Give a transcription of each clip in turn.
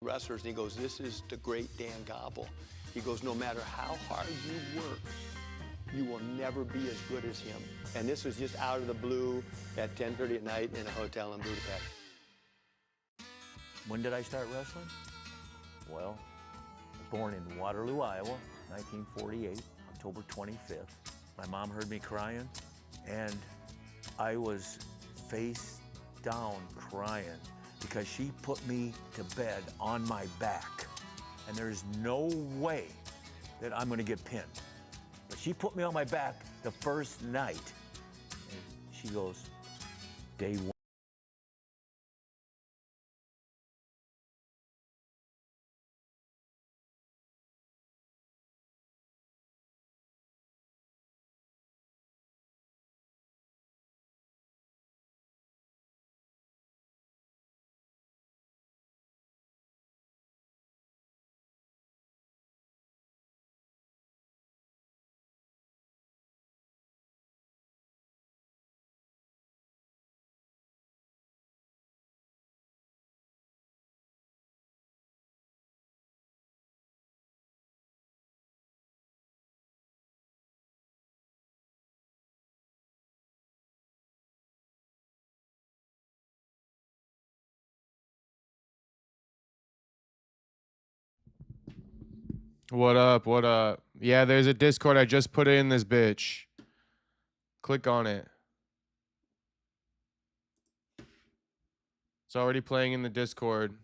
wrestlers, and he goes, this is the great Dan Gobble. He goes, no matter how hard you work, you will never be as good as him. And this was just out of the blue at 10:30 at night in a hotel in Budapest. When did I start wrestling? Well, I was born in Waterloo, Iowa, 1948, October 25th. My mom heard me crying, and I was face down crying because she put me to bed on my back. And there's no way that I'm gonna get pinned. But she put me on my back the first night, and she goes, day one. What up? What up? Yeah, there's a Discord. I just put it in this bitch. Click on it. It's already playing in the Discord.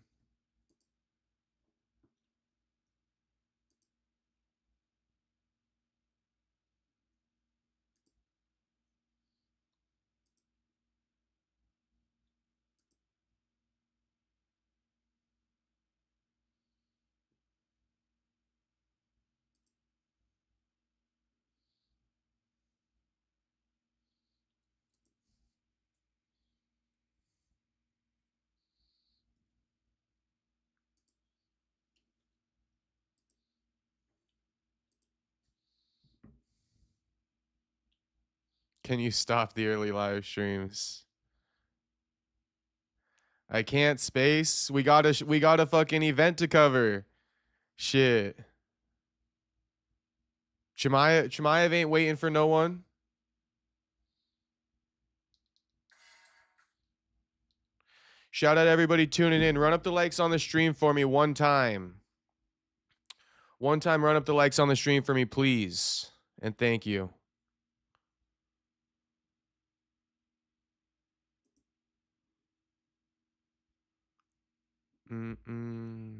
Can you stop the early live streams? I can't, Space. We got a fucking event to cover. Shit. Chimaev ain't waiting for no one. Shout out everybody tuning in. Run up the likes on the stream for me one time. One time, run up the likes on the stream for me, please. And thank you. Mm-mm.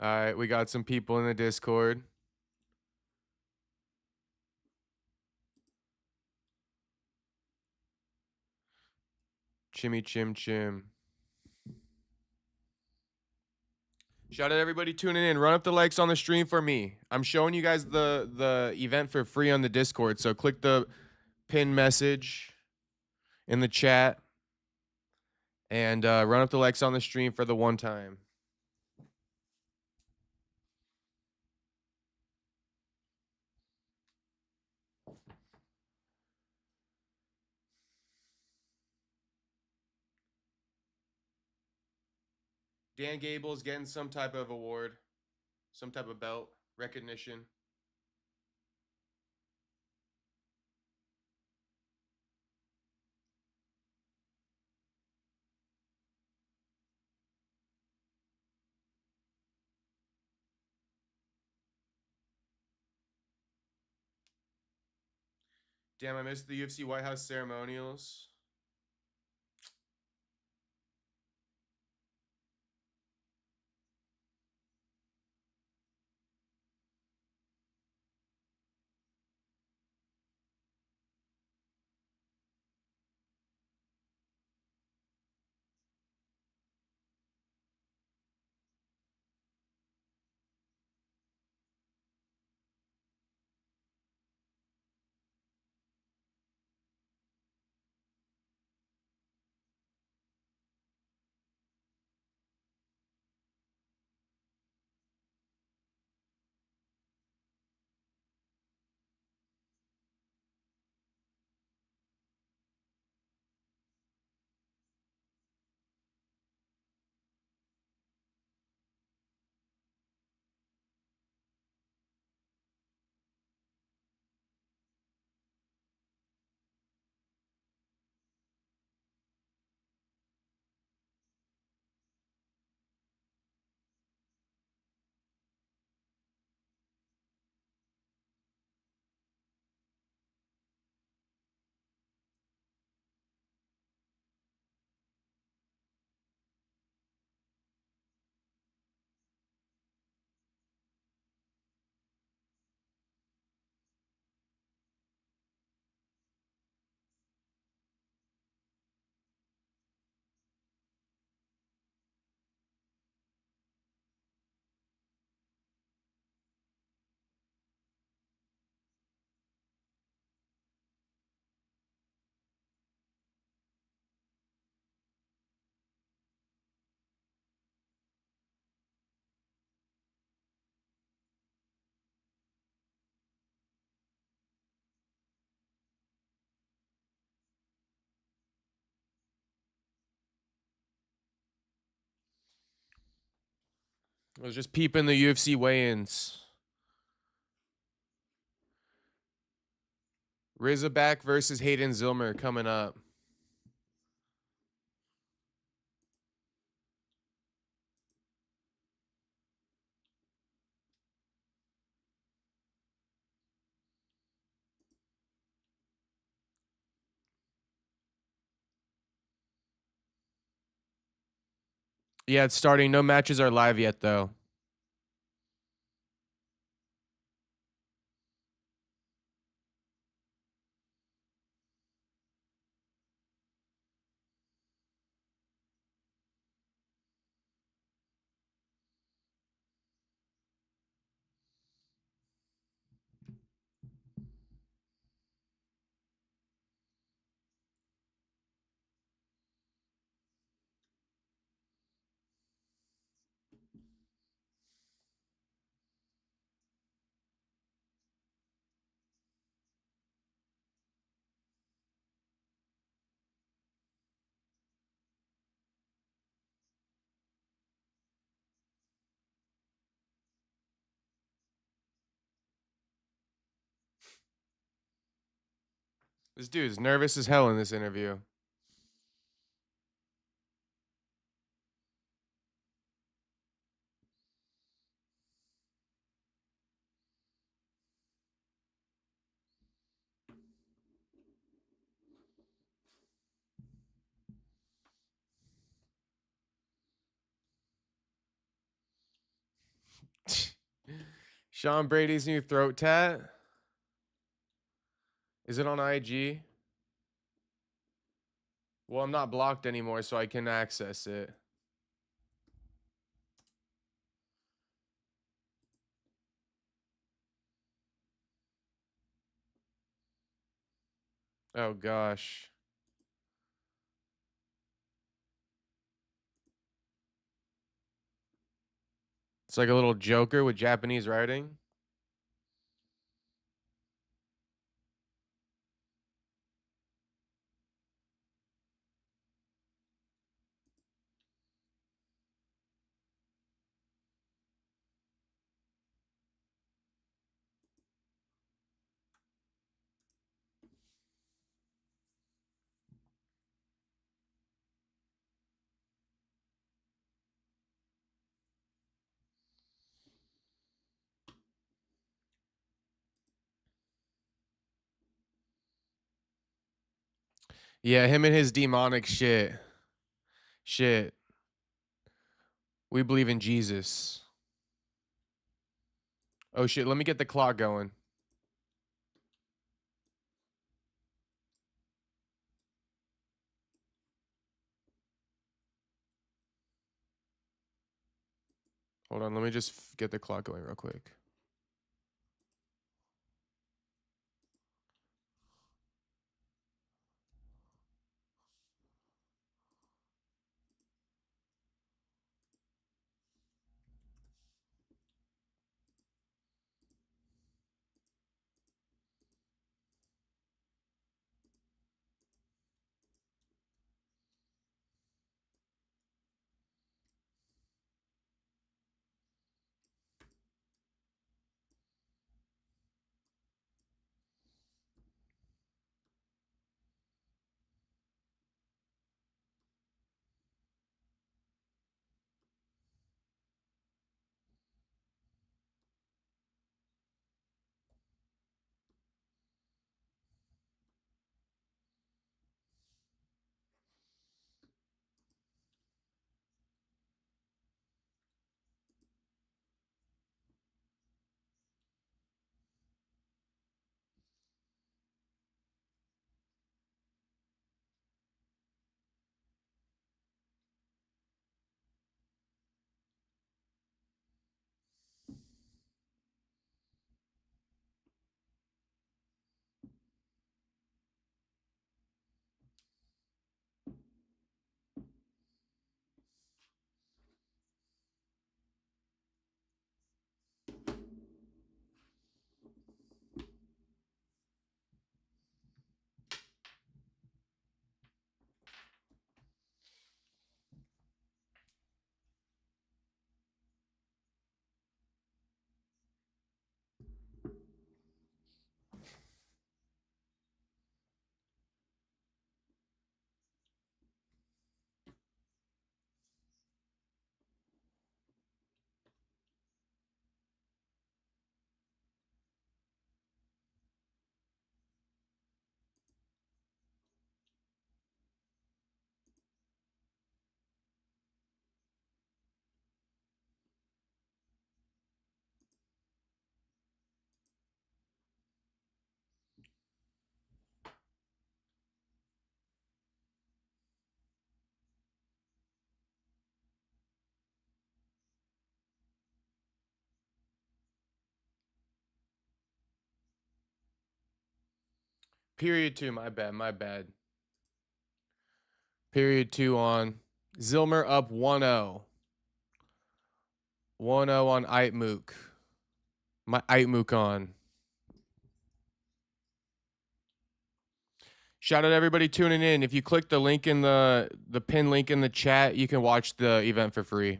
All right, we got some people in the Discord. Chimmy chim chim. Shout out everybody tuning in. Run up the likes on the stream for me. I'm showing you guys the event for free on the Discord. So click the pin message in the chat and run up the likes on the stream for the one time. Dan Gable's getting some type of award, some type of belt, recognition. Damn, I missed the UFC White House ceremonials. I was just peeping the UFC weigh-ins. Rizabak versus Hayden Zilmer coming up. Yeah, it's starting. No matches are live yet, though. This dude's nervous as hell in this interview. Sean Brady's new throat tat. Is it on IG? Well, I'm not blocked anymore, so I can access it. Oh, gosh. It's like a little Joker with Japanese writing. Yeah, him and his demonic shit. Shit. We believe in Jesus. Oh, shit. Let me get the clock going. Hold on. Let me just get the clock going real quick. Period 2, my bad, my bad. Period 2 on. Zilmer up 1-0. 1-0 on Aitmook. My Aitmook on. Shout out to everybody tuning in. If you click the link in the pin link in the chat, you can watch the event for free.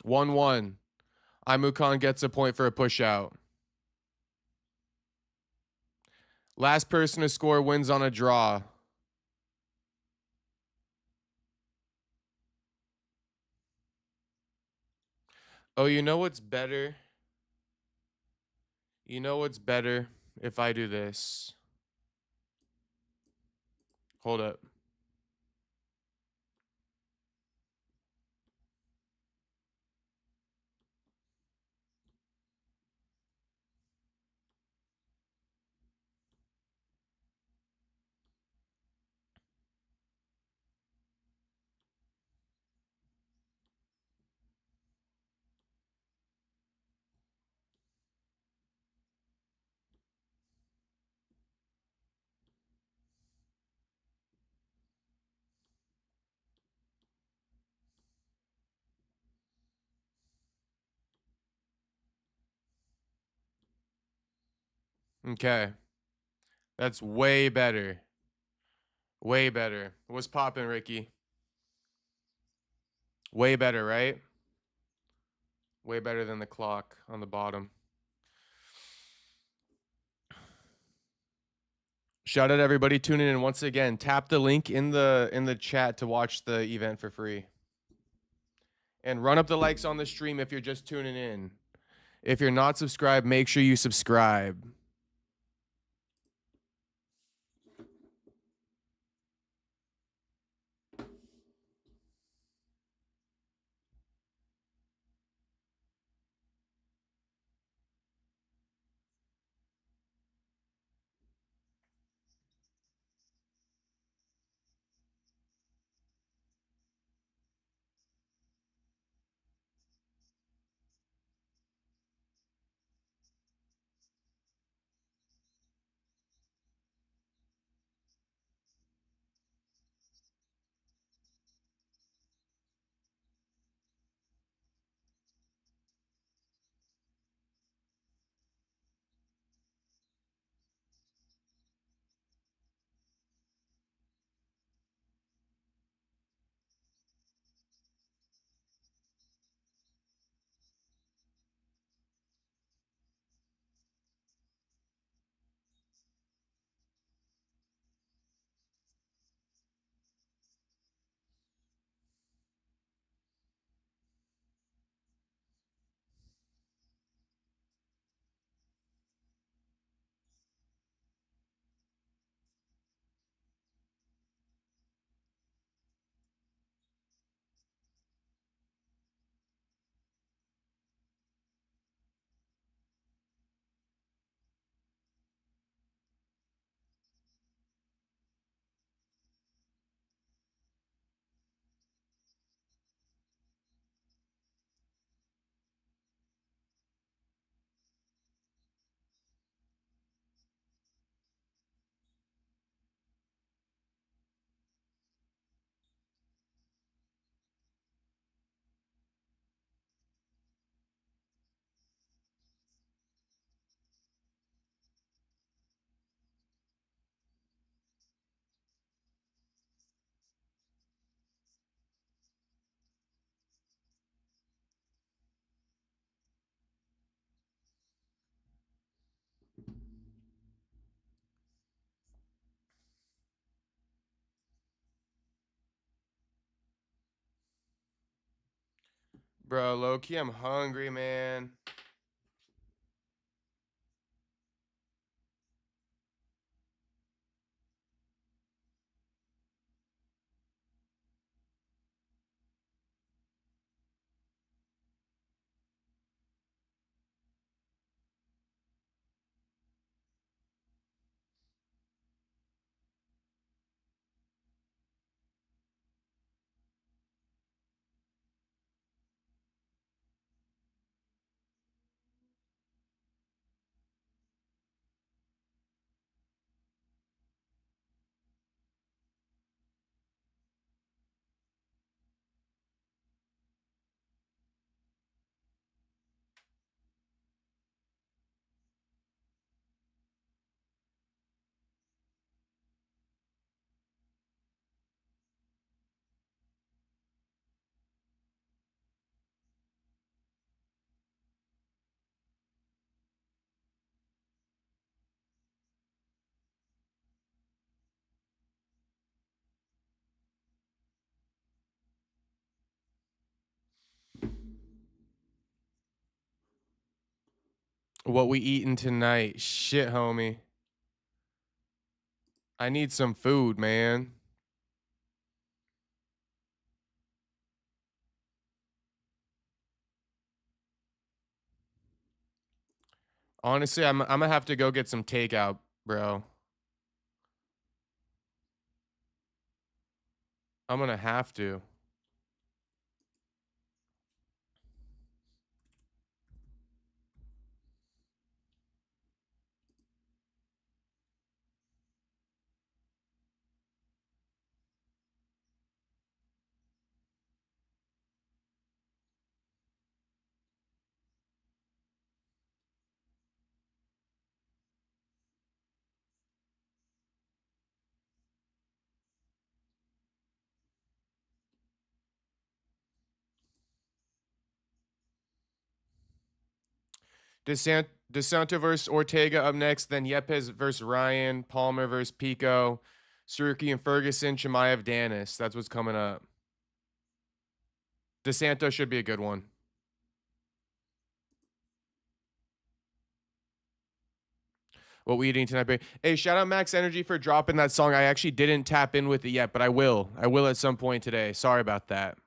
One. Aimukan gets a point for a push out. Last person to score wins on a draw. Oh, you know what's better? You know what's better if I do this? Hold up. Okay. That's way better. Way better. What's poppin', Ricky? Way better, right? Way better than the clock on the bottom. Shout out to everybody tuning in once again. Tap the link in the chat to watch the event for free. And run up the likes on the stream if you're just tuning in. If you're not subscribed, make sure you subscribe. Bro, low-key, I'm hungry, man. What we eating tonight? Shit, homie. I need some food, man. Honestly, I'm gonna have to go get some takeout, bro. I'm gonna have to. DeSanto versus Ortega up next, then Yepes versus Ryan, Palmer versus Pico, Suruki and Ferguson, Chimaev, Danis. That's what's coming up. DeSanto should be a good one. What we eating tonight, babe? Hey, shout out Max Energy for dropping that song. I actually didn't tap in with it yet, but I will. I will at some point today. Sorry about that.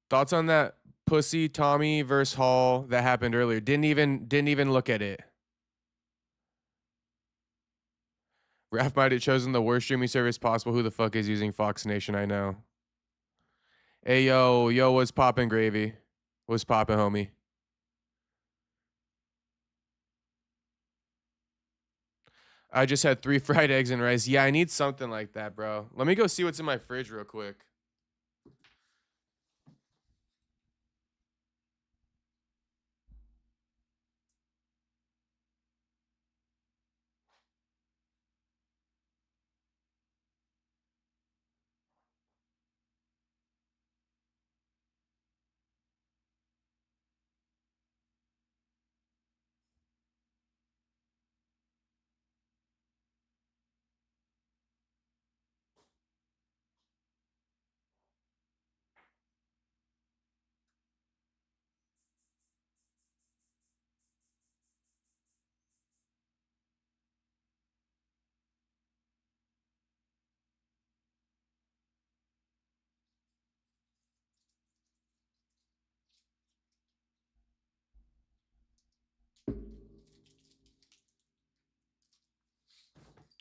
Thoughts on that Pussy Tommy versus Hall that happened earlier? Didn't even look at it. Raf might have chosen the worst streaming service possible. Who the fuck is using Fox Nation? I know. Hey yo, what's poppin', gravy? What's poppin', homie? I just had 3 fried eggs and rice. Yeah, I need something like that, bro. Let me go see what's in my fridge real quick.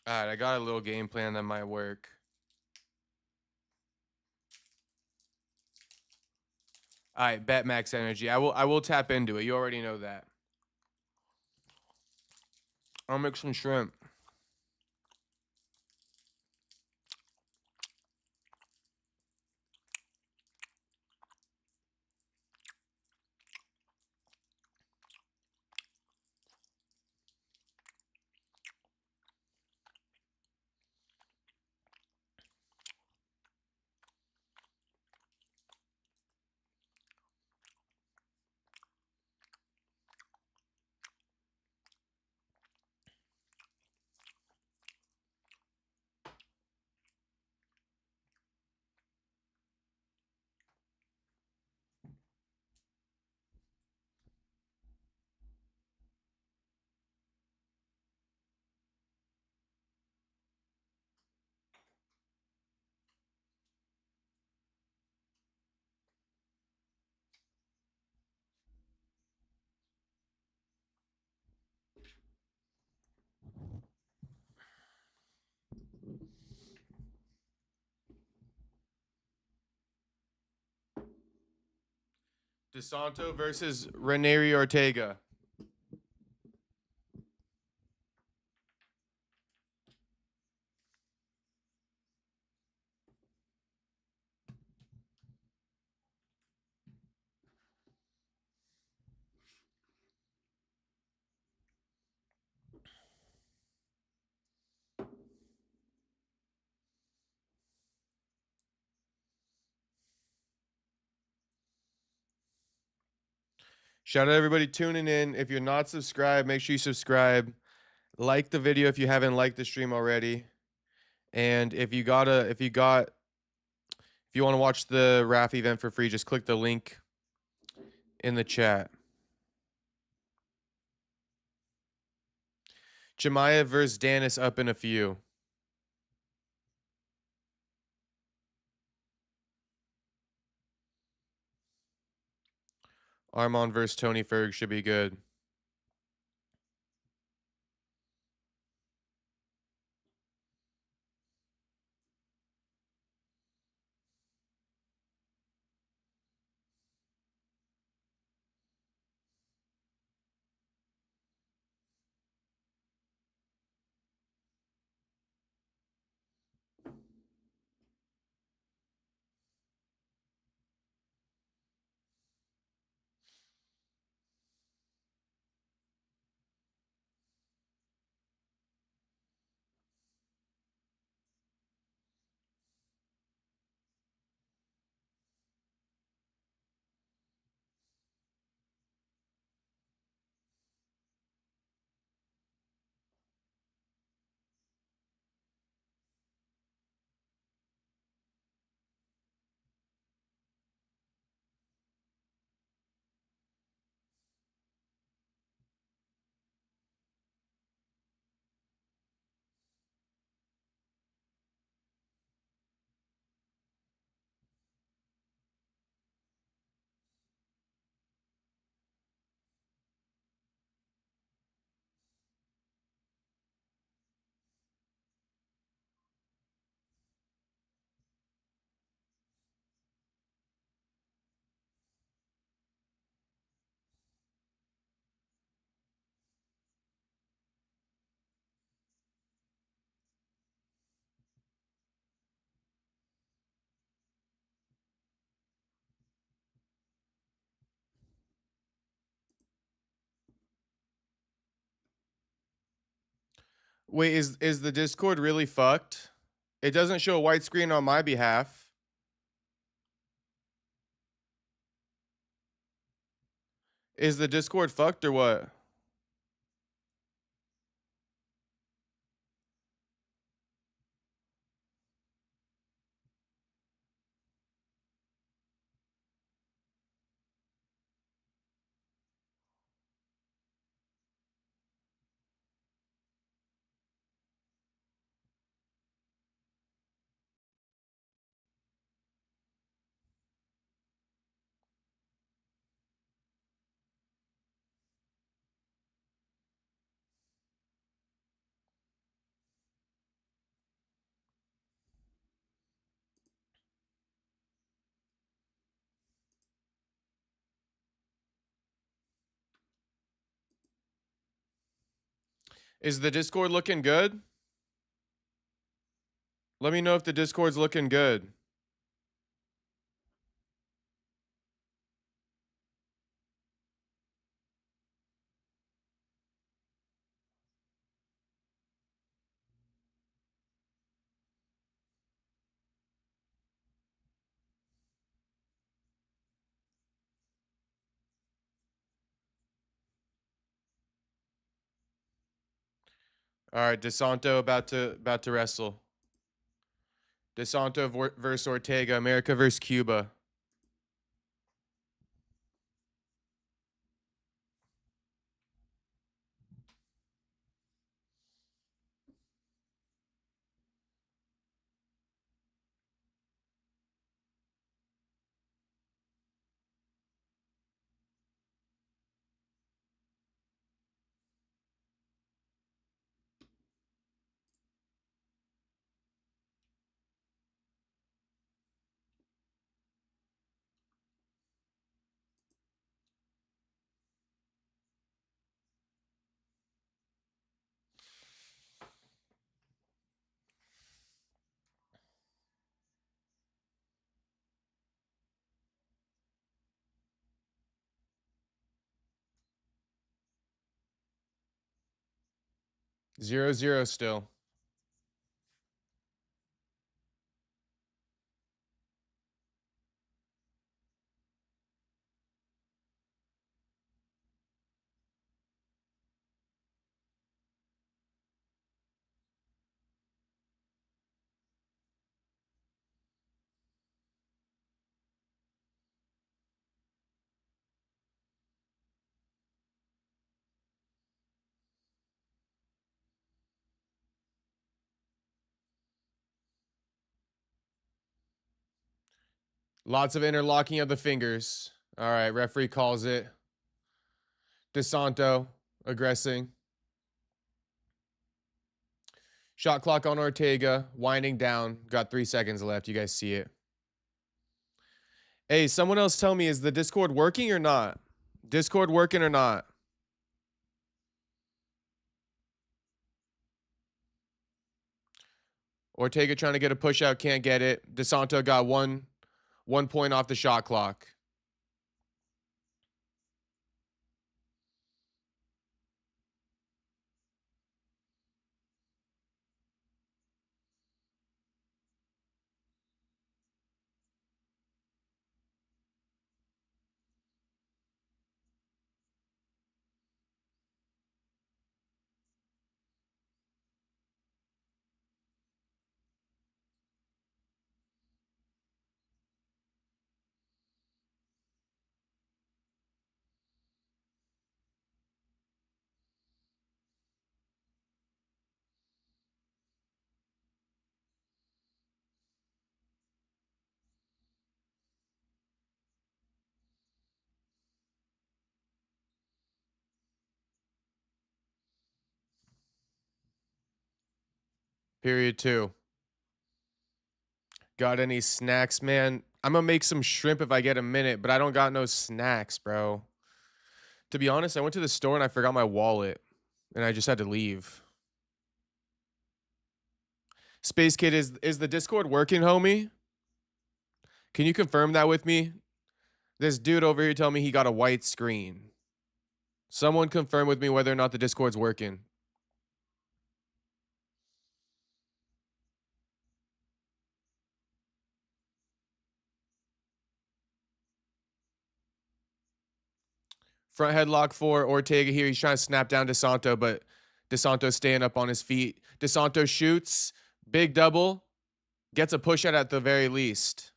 All right, I got a little game plan that might work. All right, bet Max Energy. I will tap into it. You already know that. I'll make some shrimp. DeSanto versus Ranieri Ortega. Shout out everybody tuning in. If you're not subscribed, make sure you subscribe. Like the video if you haven't liked the stream already. And if you want to watch the RAF event for free, just click the link in the chat. Chimaev versus Danis up in a few. Armand versus Tony Ferg should be good. Wait, is the Discord really fucked? It doesn't show a white screen on my behalf. Is the Discord fucked or what? Is the Discord looking good? Let me know if the Discord's looking good. All right, DeSanto about to wrestle. DeSanto versus Ortega, America versus Cuba. Zero zero still. Lots of interlocking of the fingers. All right, referee calls it. DeSanto aggressing. Shot clock on Ortega, winding down. Got 3 seconds left. You guys see it. Hey, someone else tell me, is the Discord working or not? Discord working or not? Ortega trying to get a push out, can't get it. DeSanto got one point off the shot clock. Period 2. Got any snacks, man? I'm gonna make some shrimp if I get a minute, but I don't got no snacks, bro. To be honest, I went to the store and I forgot my wallet, and I just had to leave. Space Kid, is the Discord working, homie? Can you confirm that with me? This dude over here telling me he got a white screen. Someone confirm with me whether or not the Discord's working. Front headlock for Ortega here. He's trying to snap down DeSanto, but DeSanto's staying up on his feet. DeSanto shoots. Big double. Gets a push out at the very least.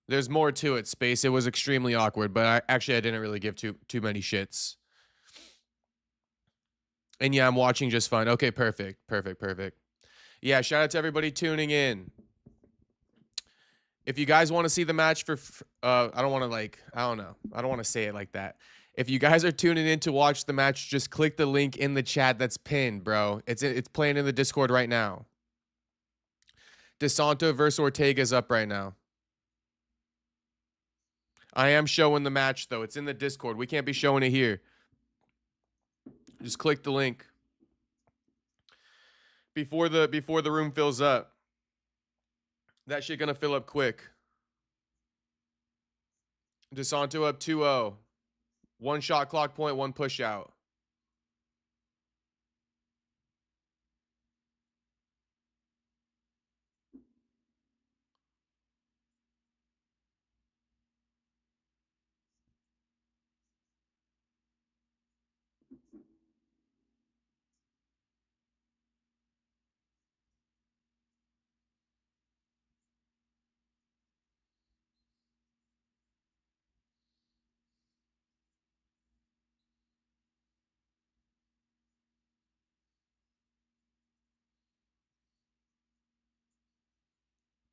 There's more to it, Space. It was extremely awkward, but I didn't really give too many shits. And yeah, I'm watching just fine. Okay, perfect. Yeah, shout out to everybody tuning in. If you guys want to see the match for, I don't want to say it like that. If you guys are tuning in to watch the match, just click the link in the chat that's pinned, bro. It's playing in the Discord right now. DeSanto versus Ortega is up right now. I am showing the match though. It's in the Discord. We can't be showing it here. Just click the link before the room fills up. That shit gonna fill up quick. DeSanto up 2-0. 1 shot clock point, 1 push out.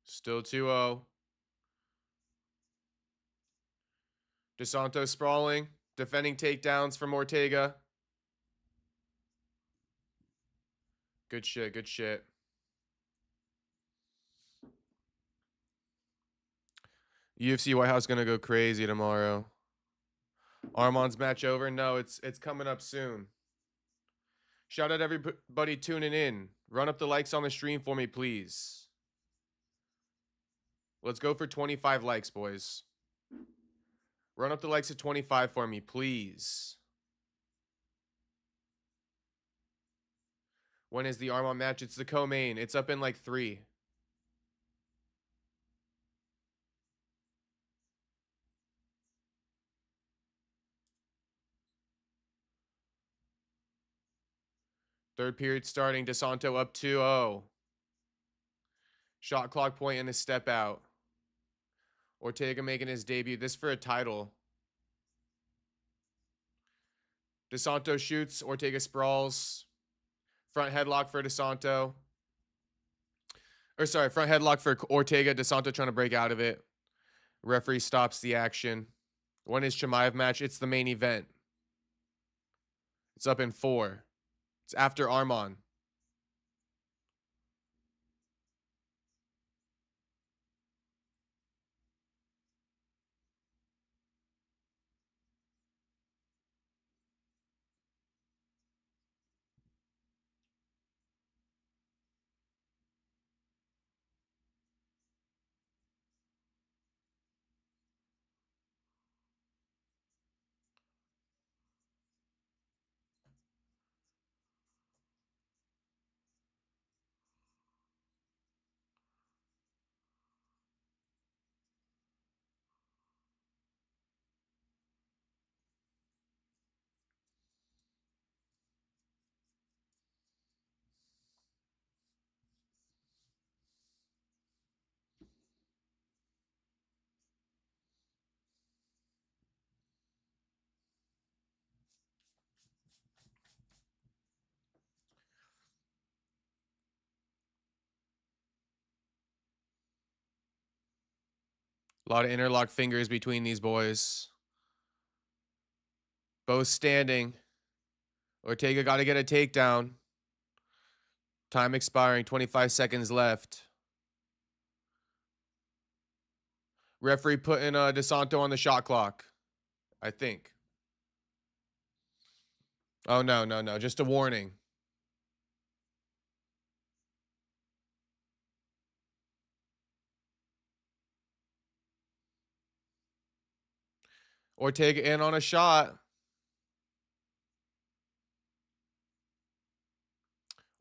Still 2-0. DeSanto sprawling. Defending takedowns from Ortega. Good shit. UFC White House gonna go crazy tomorrow. Armand's match over? No, it's coming up soon. Shout out everybody tuning in. Run up the likes on the stream for me, please. Let's go for 25 likes, boys. Run up the likes at 25 for me, please. When is the Armand match? It's the co-main. It's up in like 3. Third period starting. DeSanto up 2-0. Shot clock point and a step out. Ortega making his debut. This for a title. DeSanto shoots. Ortega sprawls. Front headlock for DeSanto. Or sorry, front headlock for Ortega. DeSanto trying to break out of it. Referee stops the action. When is Chimaev match? It's the main event. It's up in 4. It's after Arman. A lot of interlock fingers between these boys. Both standing. Ortega got to get a takedown. Time expiring, 25 seconds left. Referee putting DeSanto on the shot clock, I think. Oh, no. Just a warning. Ortega in on a shot.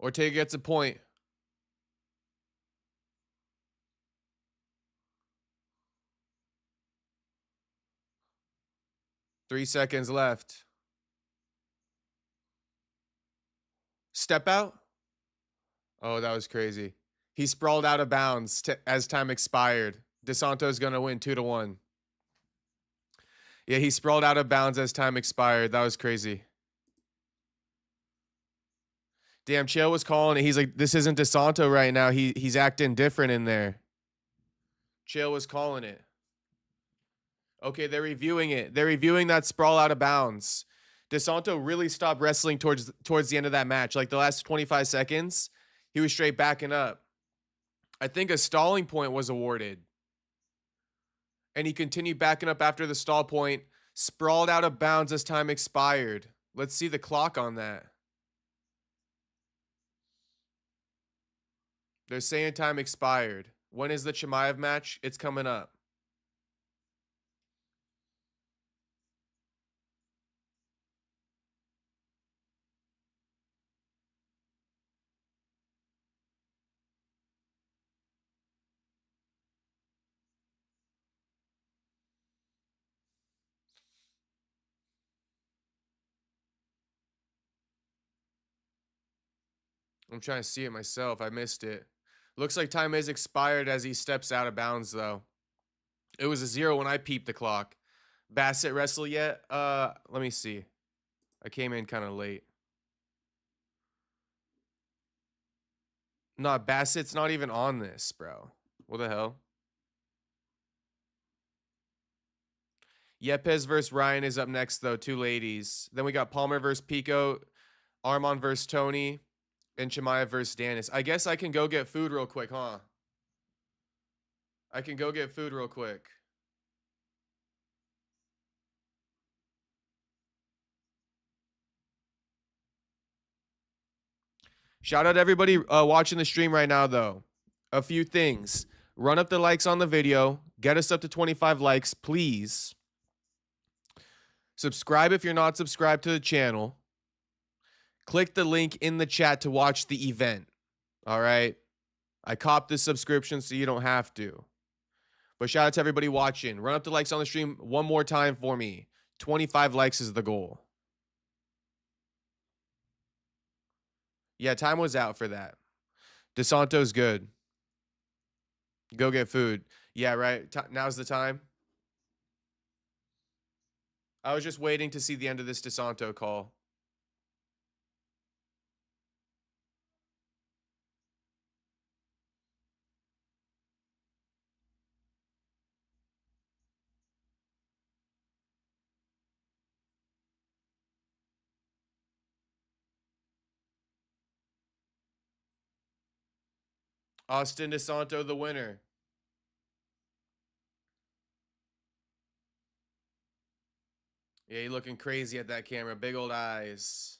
Ortega gets a point. Three seconds left. Step out. Oh, that was crazy. He sprawled out of bounds as time expired. DeSanto's going to win 2-1. Yeah, he sprawled out of bounds as time expired. That was crazy. Damn, Chael was calling it. He's like, this isn't DeSanto right now. He's acting different in there. Chael was calling it. Okay, they're reviewing it. They're reviewing that sprawl out of bounds. DeSanto really stopped wrestling towards the end of that match. Like the last 25 seconds, he was straight backing up. I think a stalling point was awarded. And he continued backing up after the stall point, sprawled out of bounds as time expired. Let's see the clock on that. They're saying time expired. When is the Chimaev match? It's coming up. I'm trying to see it myself. I missed it. Looks like time has expired as he steps out of bounds, though. It was a 0 when I peeped the clock. Bassett wrestle yet? Let me see. I came in kind of late. Nah, Bassett's not even on this, bro. What the hell? Yepes versus Ryan is up next, though. 2 ladies. Then we got Palmer versus Pico, Arman versus Tony, and Chimaev versus Danis. I guess I can go get food real quick, huh? I can go get food real quick. Shout out to everybody watching the stream right now, though. A few things. Run up the likes on the video. Get us up to 25 likes, please. Subscribe if you're not subscribed to the channel. Click the link in the chat to watch the event. All right? I copped the subscription so you don't have to. But shout out to everybody watching. Run up the likes on the stream one more time for me. 25 likes is the goal. Yeah, time was out for that. DeSanto's good. Go get food. Yeah, right. Now's the time. I was just waiting to see the end of this DeSanto call. Austin DeSanto, the winner. Yeah, you looking crazy at that camera. Big old eyes.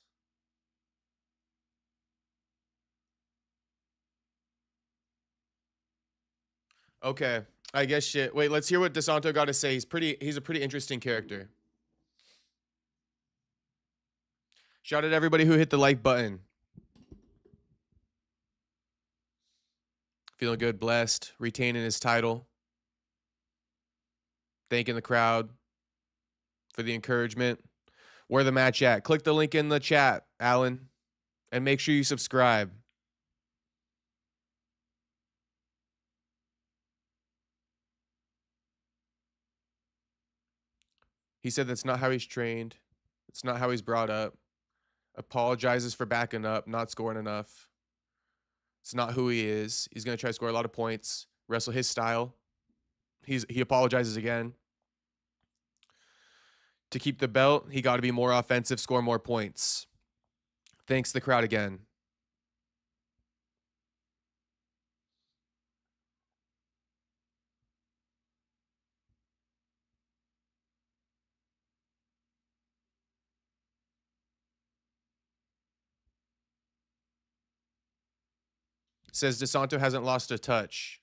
Okay, I guess shit. Wait, let's hear what DeSanto got to say. He's a pretty interesting character. Shout out to everybody who hit the like button. Feeling good, blessed, retaining his title. Thanking the crowd for the encouragement. Where the match at? Click the link in the chat, Alan, and make sure you subscribe. He said that's not how he's trained. It's not how he's brought up. Apologizes for backing up, not scoring enough. It's not who he is. He's going to try to score a lot of points, wrestle his style. He apologizes again. To keep the belt, he got to be more offensive, score more points. Thanks the crowd again. Says DeSanto hasn't lost a touch.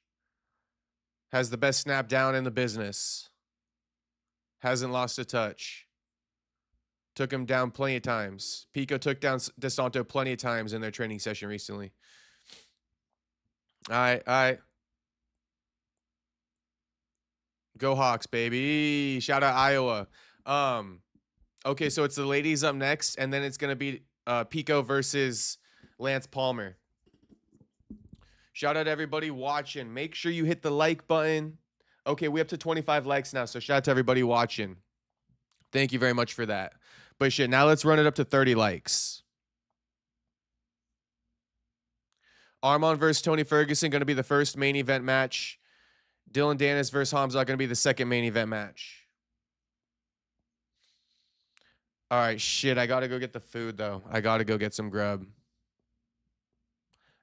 Has the best snap down in the business. Hasn't lost a touch. Took him down plenty of times. Pico took down DeSanto plenty of times in their training session recently. All right. Go Hawks, baby. Shout out Iowa. Okay, so it's the ladies up next, and then it's going to be Pico versus Lance Palmer. Shout out to everybody watching. Make sure you hit the like button. Okay, we up to 25 likes now, so shout out to everybody watching. Thank you very much for that. But shit, now let's run it up to 30 likes. Armand versus Tony Ferguson going to be the first main event match. Dillon Danis versus Khamzat going to be the second main event match. All right, shit, I got to go get the food, though. I got to go get some grub.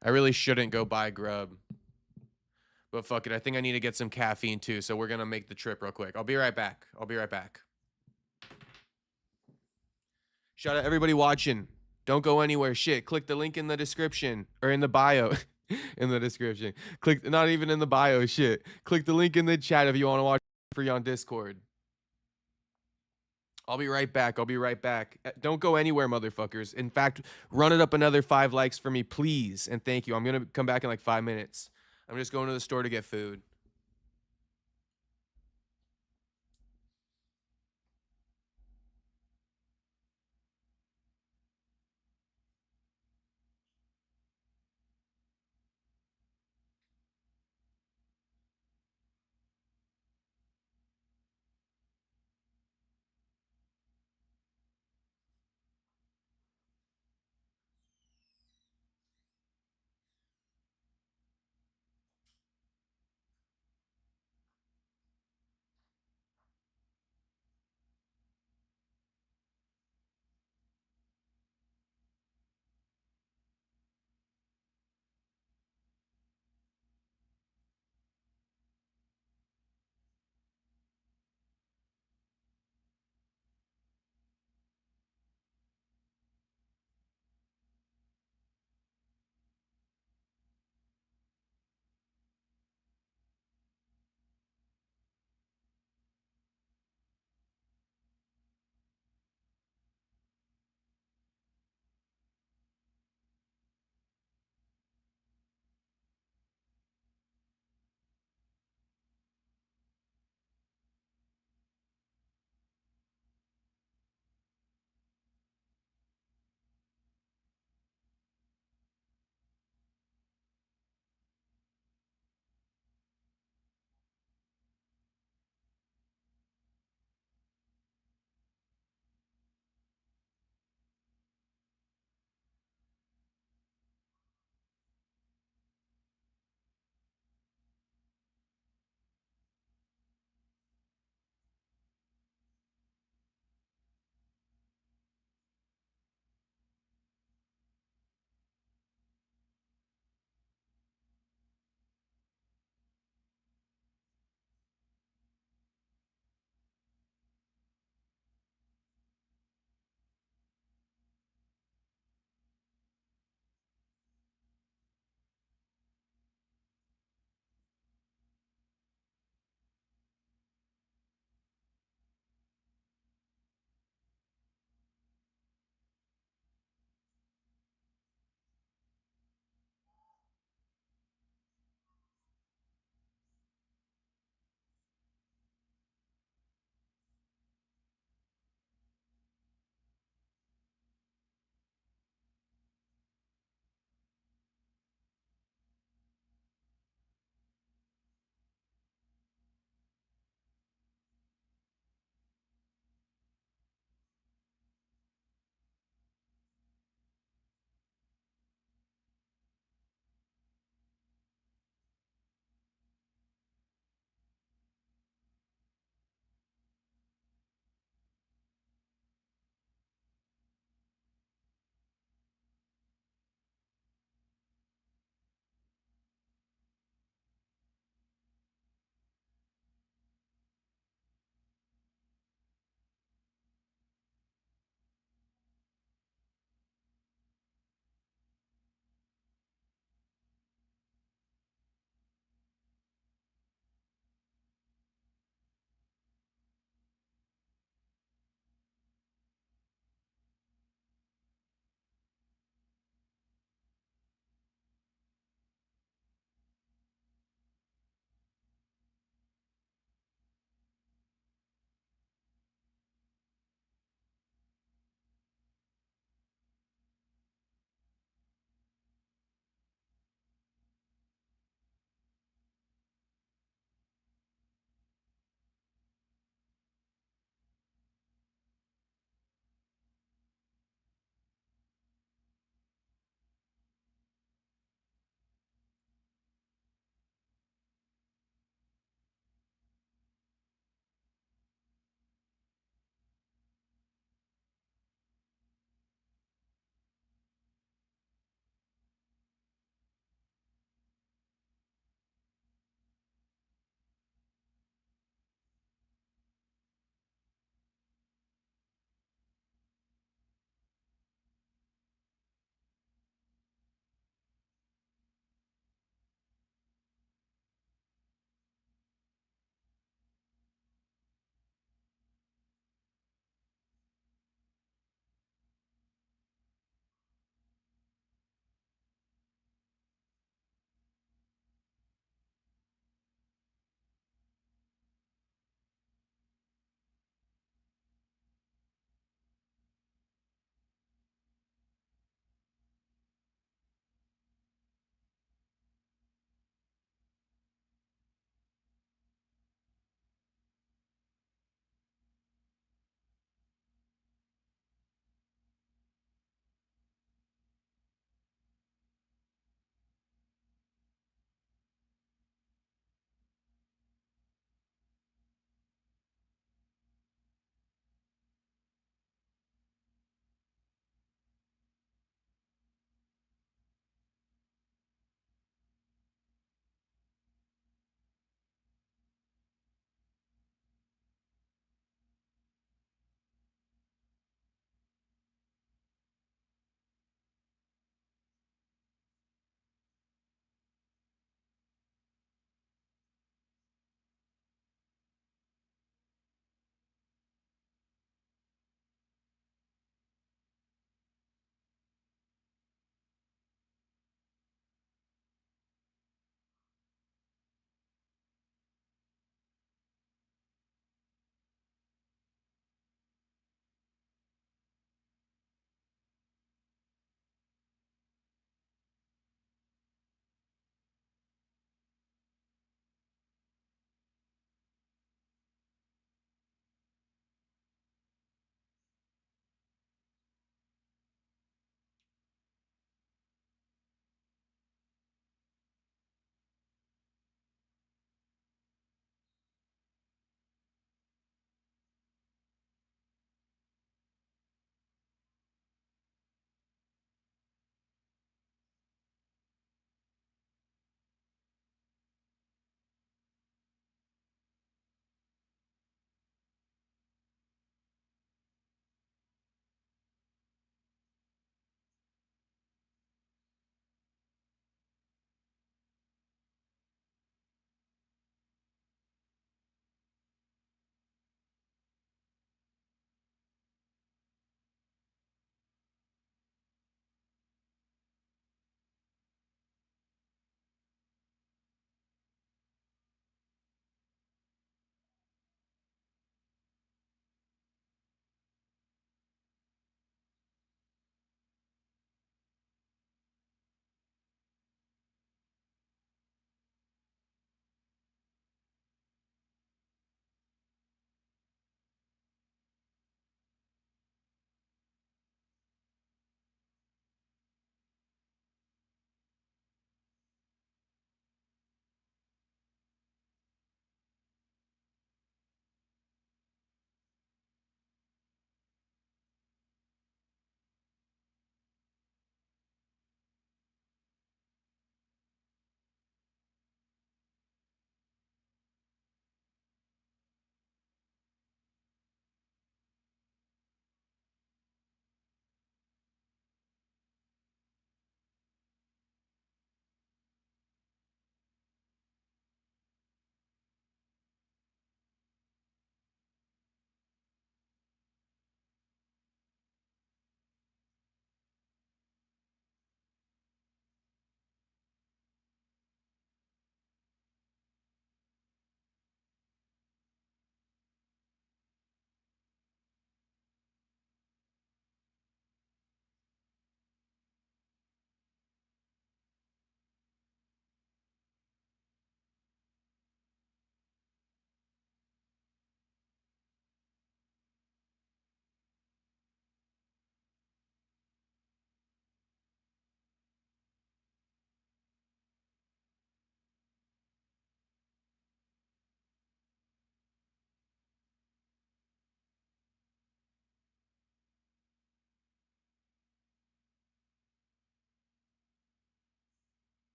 I really shouldn't go buy grub. But fuck it, I think I need to get some caffeine, too, so we're going to make the trip real quick. I'll be right back. Shout out everybody watching. Don't go anywhere. Shit, click the link in the description or in the bio. In the description. Click, not even in the bio, shit. Click the link in the chat if you want to watch free on Discord. I'll be right back. Don't go anywhere, motherfuckers. In fact, run it up another 5 likes for me, please. And thank you. I'm going to come back in like 5 minutes. I'm just going to the store to get food.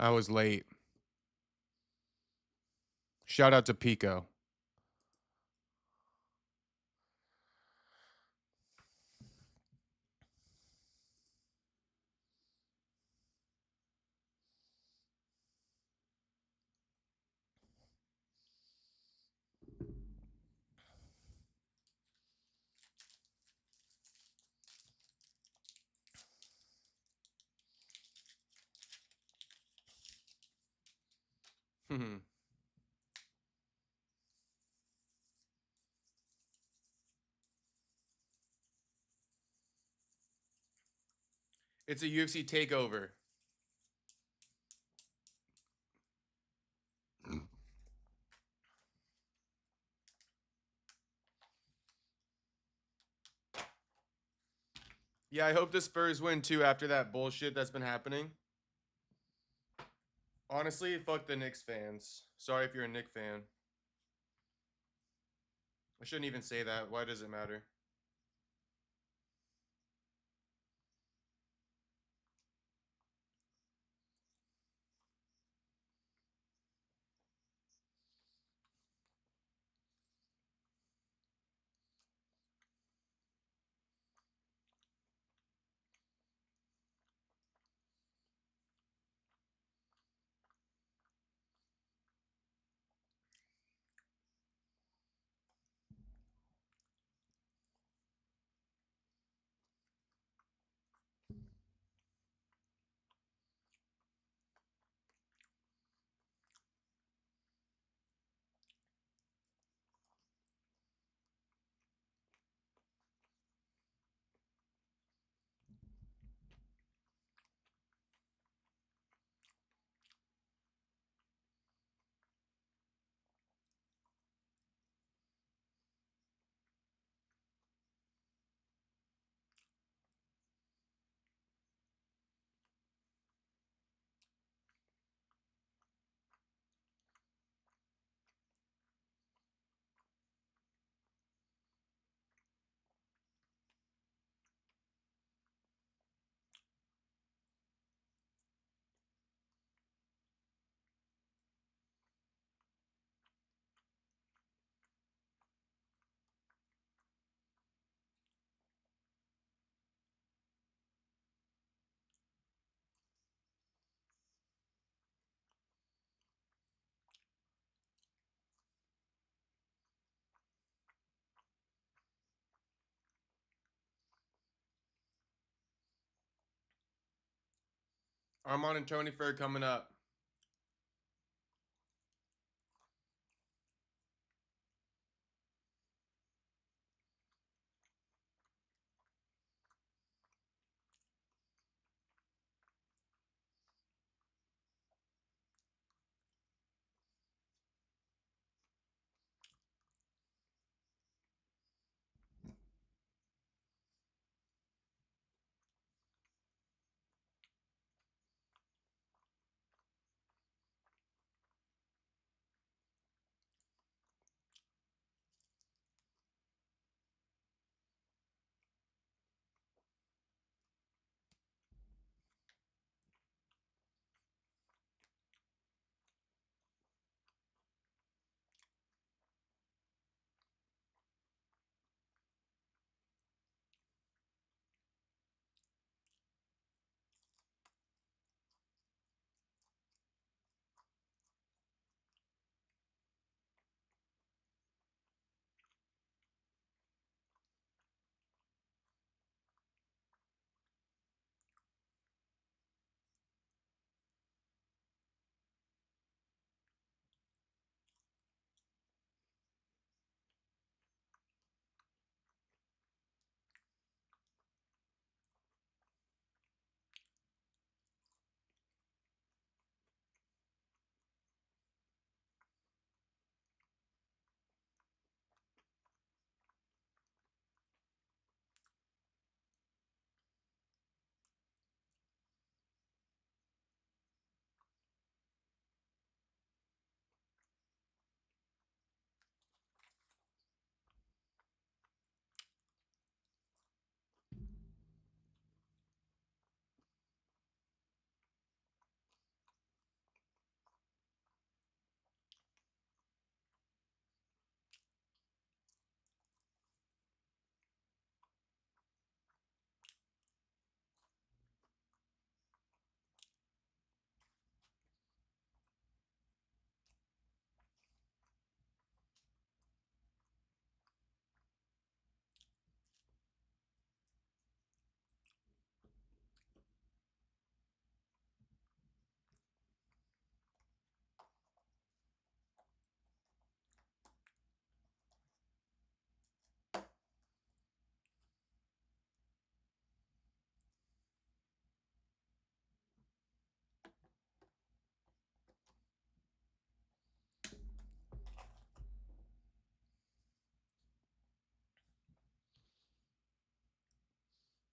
I was late. Shout out to Pico. It's a UFC takeover. Yeah, I hope the Spurs win too after that bullshit that's been happening. Honestly, fuck the Knicks fans. Sorry if you're a Knicks fan. I shouldn't even say that. Why does it matter? Armand and Tony Fair coming up.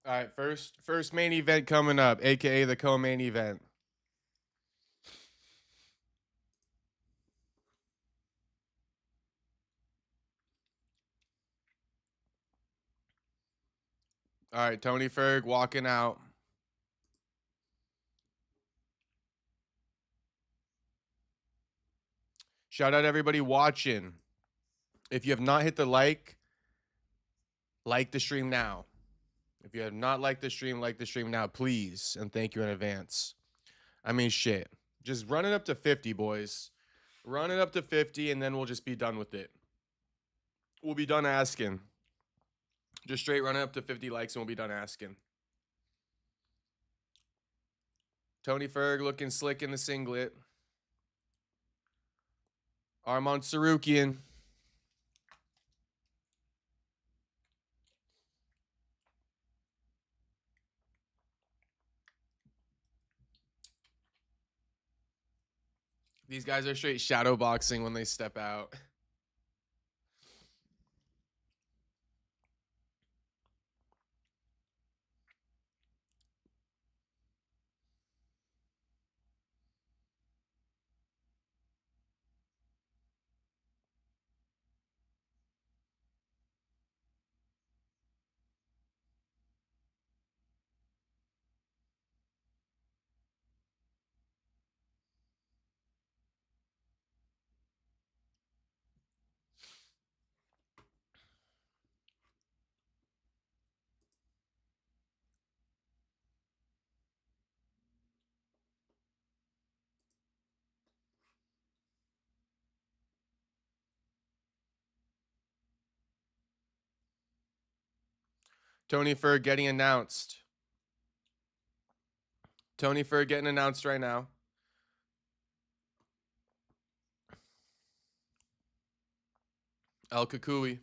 All right, first main event coming up, aka the co-main event. All right, Tony Ferg walking out. Shout out everybody watching. If you have not hit the like the stream now. If you have not liked the stream, like the stream now, please. And thank you in advance. I mean, shit. Just run it up to 50, boys. Run it up to 50, and then we'll just be done with it. We'll be done asking. Just straight run it up to 50 likes, and we'll be done asking. Tony Ferg looking slick in the singlet. Armand Sarukian. These guys are straight shadow boxing when they step out. Tony Ferg getting announced. Tony Ferg getting announced right now. El Kukui.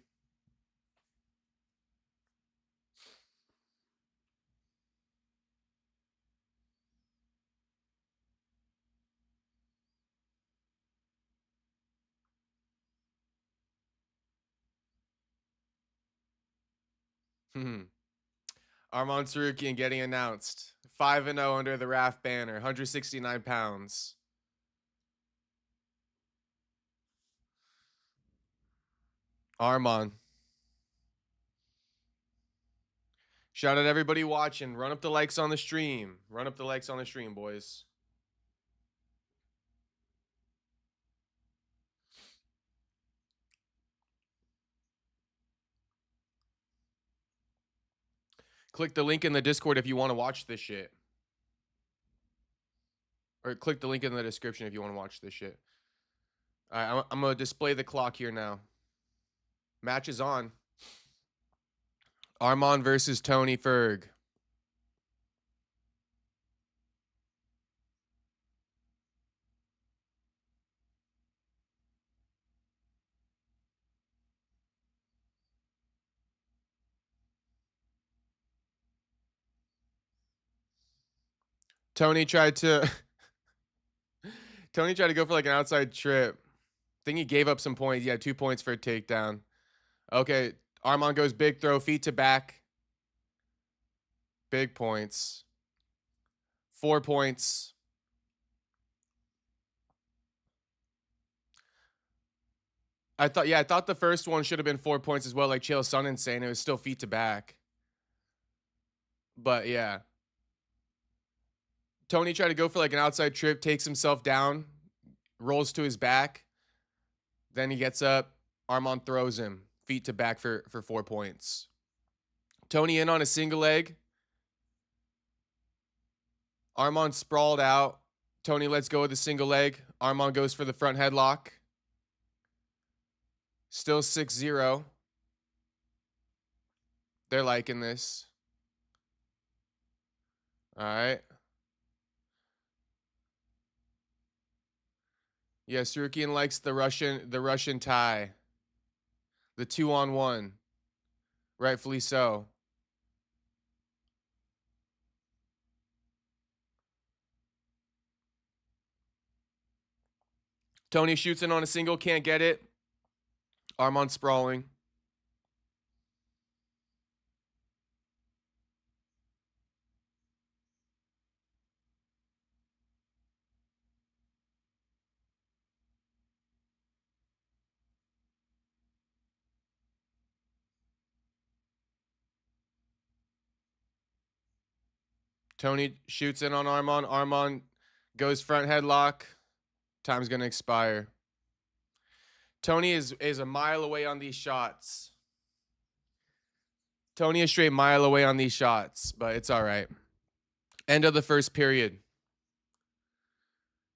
Armand Sarukian getting announced. 5-0 under the RAF banner, 169 pounds. Armand. Shout out everybody watching. Run up the likes on the stream. Run up the likes on the stream, boys. Click the link in the Discord if you want to watch this shit. Or click the link in the description if you want to watch this shit. All right, I'm going to display the clock here now. Match is on. Armand versus Tony Ferg. Tony tried to go for like an outside trip. I think he gave up some points. He had 2 points for a takedown. Okay, Armand goes big throw, feet to back. Big points. 4 points. I thought the first one should have been 4 points as well, like Chael Sonnen saying it was still feet to back. But yeah. Tony tried to go for like an outside trip, takes himself down, rolls to his back. Then he gets up. Armand throws him. Feet to back for 4 points. Tony in on a single leg. Armand sprawled out. Tony lets go of the single leg. Armand goes for the front headlock. Still 6-0. They're liking this. All right. Yeah, Sarukian likes the Russian tie. The 2-on-1. Rightfully so. Tony shoots in on a single, can't get it. Armand sprawling. Tony shoots in on Armand. Armand goes front headlock. Time's going to expire. Tony is a mile away on these shots. Tony is straight mile away on these shots, but it's all right. End of the first period.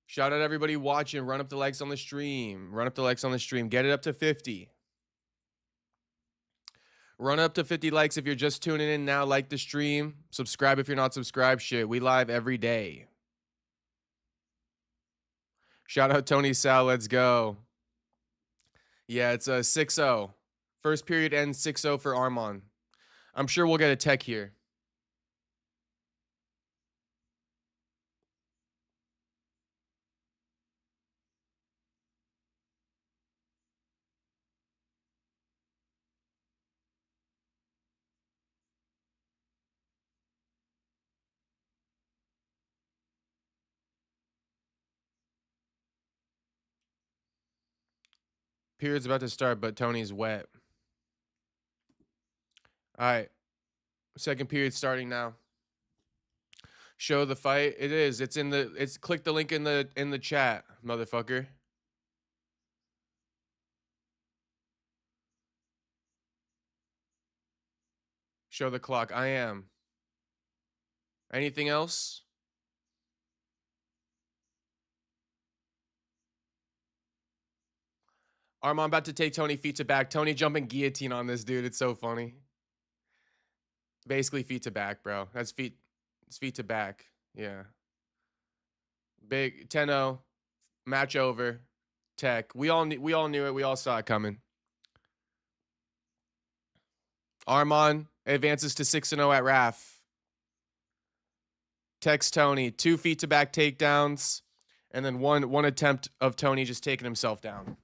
Shout out everybody watching. Run up the likes on the stream. Run up the likes on the stream. Get it up to 50. Run up to 50 likes if you're just tuning in now. Like the stream. Subscribe if you're not subscribed. Shit, we live every day. Shout out Tony Sal. Let's go. Yeah, it's a 6-0. First period ends 6-0 for Armand. I'm sure we'll get a tech here. Period's about to start, but Tony's wet. All right. Second period starting now. Show the fight. It is. It's in the. It's click the link in the chat, motherfucker. Show the clock. I am. Anything else? Armand about to take Tony feet to back. Tony jumping guillotine on this dude. It's so funny. Basically feet to back, bro. That's feet. It's feet to back. Yeah. Big 10-0. Match over. Tech. We all knew it. We all saw it coming. Armand advances to 6-0 at RAF. Tech's Tony. 2 feet to back takedowns. And then one attempt of Tony just taking himself down.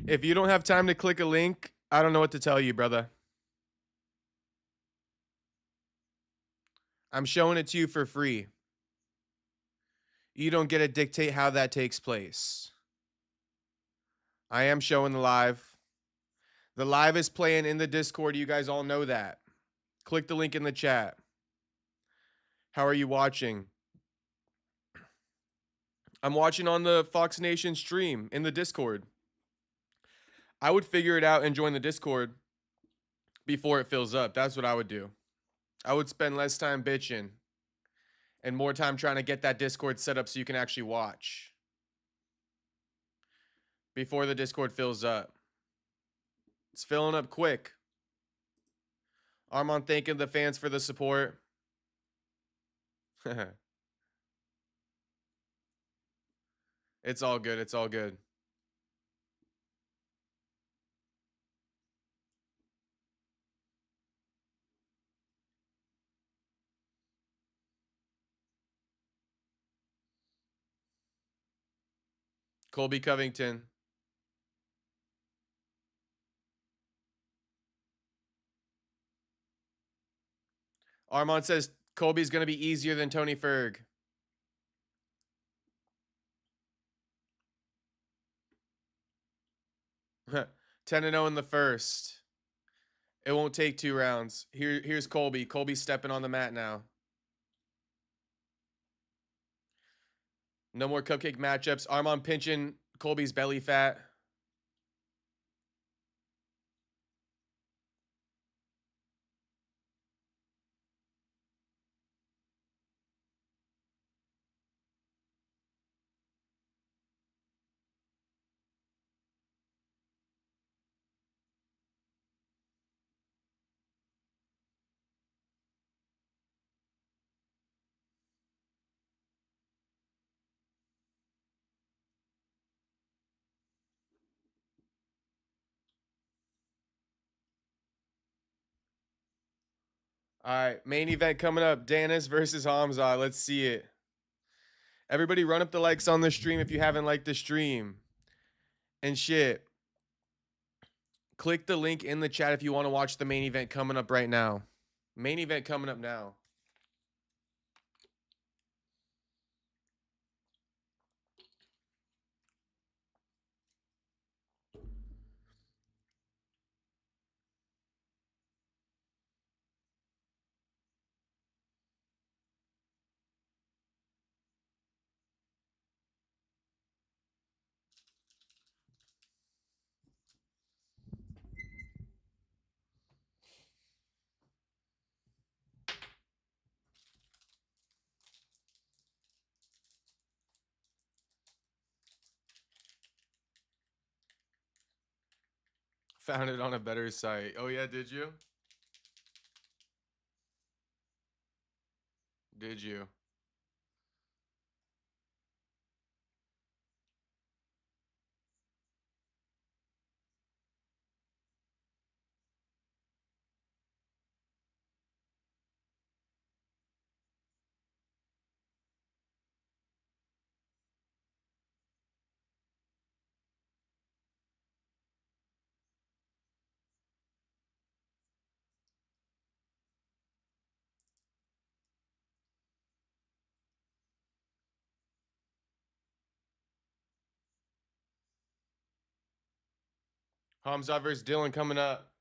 If you don't have time to click a link, I don't know what to tell you, brother. I'm showing it to you for free. You don't get to dictate how that takes place. I am showing the live. The live is playing in the Discord. You guys all know that. Click the link in the chat. How are you watching? I'm watching on the Fox Nation stream in the Discord. I would figure it out and join the Discord before it fills up. That's what I would do. I would spend less time bitching and more time trying to get that Discord set up so you can actually watch before the Discord fills up. It's filling up quick. Armand thanking the fans for the support. It's all good. It's all good. Colby Covington. Armand says Colby's going to be easier than Tony Ferg. Huh. 10-0 in the first. It won't take 2 rounds. Here's Colby. Colby's stepping on the mat now. No more cupcake matchups. Armand pinching Colby's belly fat. All right, main event coming up. Danis versus Khamzat. Let's see it. Everybody run up the likes on the stream if you haven't liked the stream. And shit. Click the link in the chat if you want to watch the main event coming up right now. Main event coming up now. Found it on a better site. Oh yeah, did you? Did you? Khamzat versus Dillon coming up.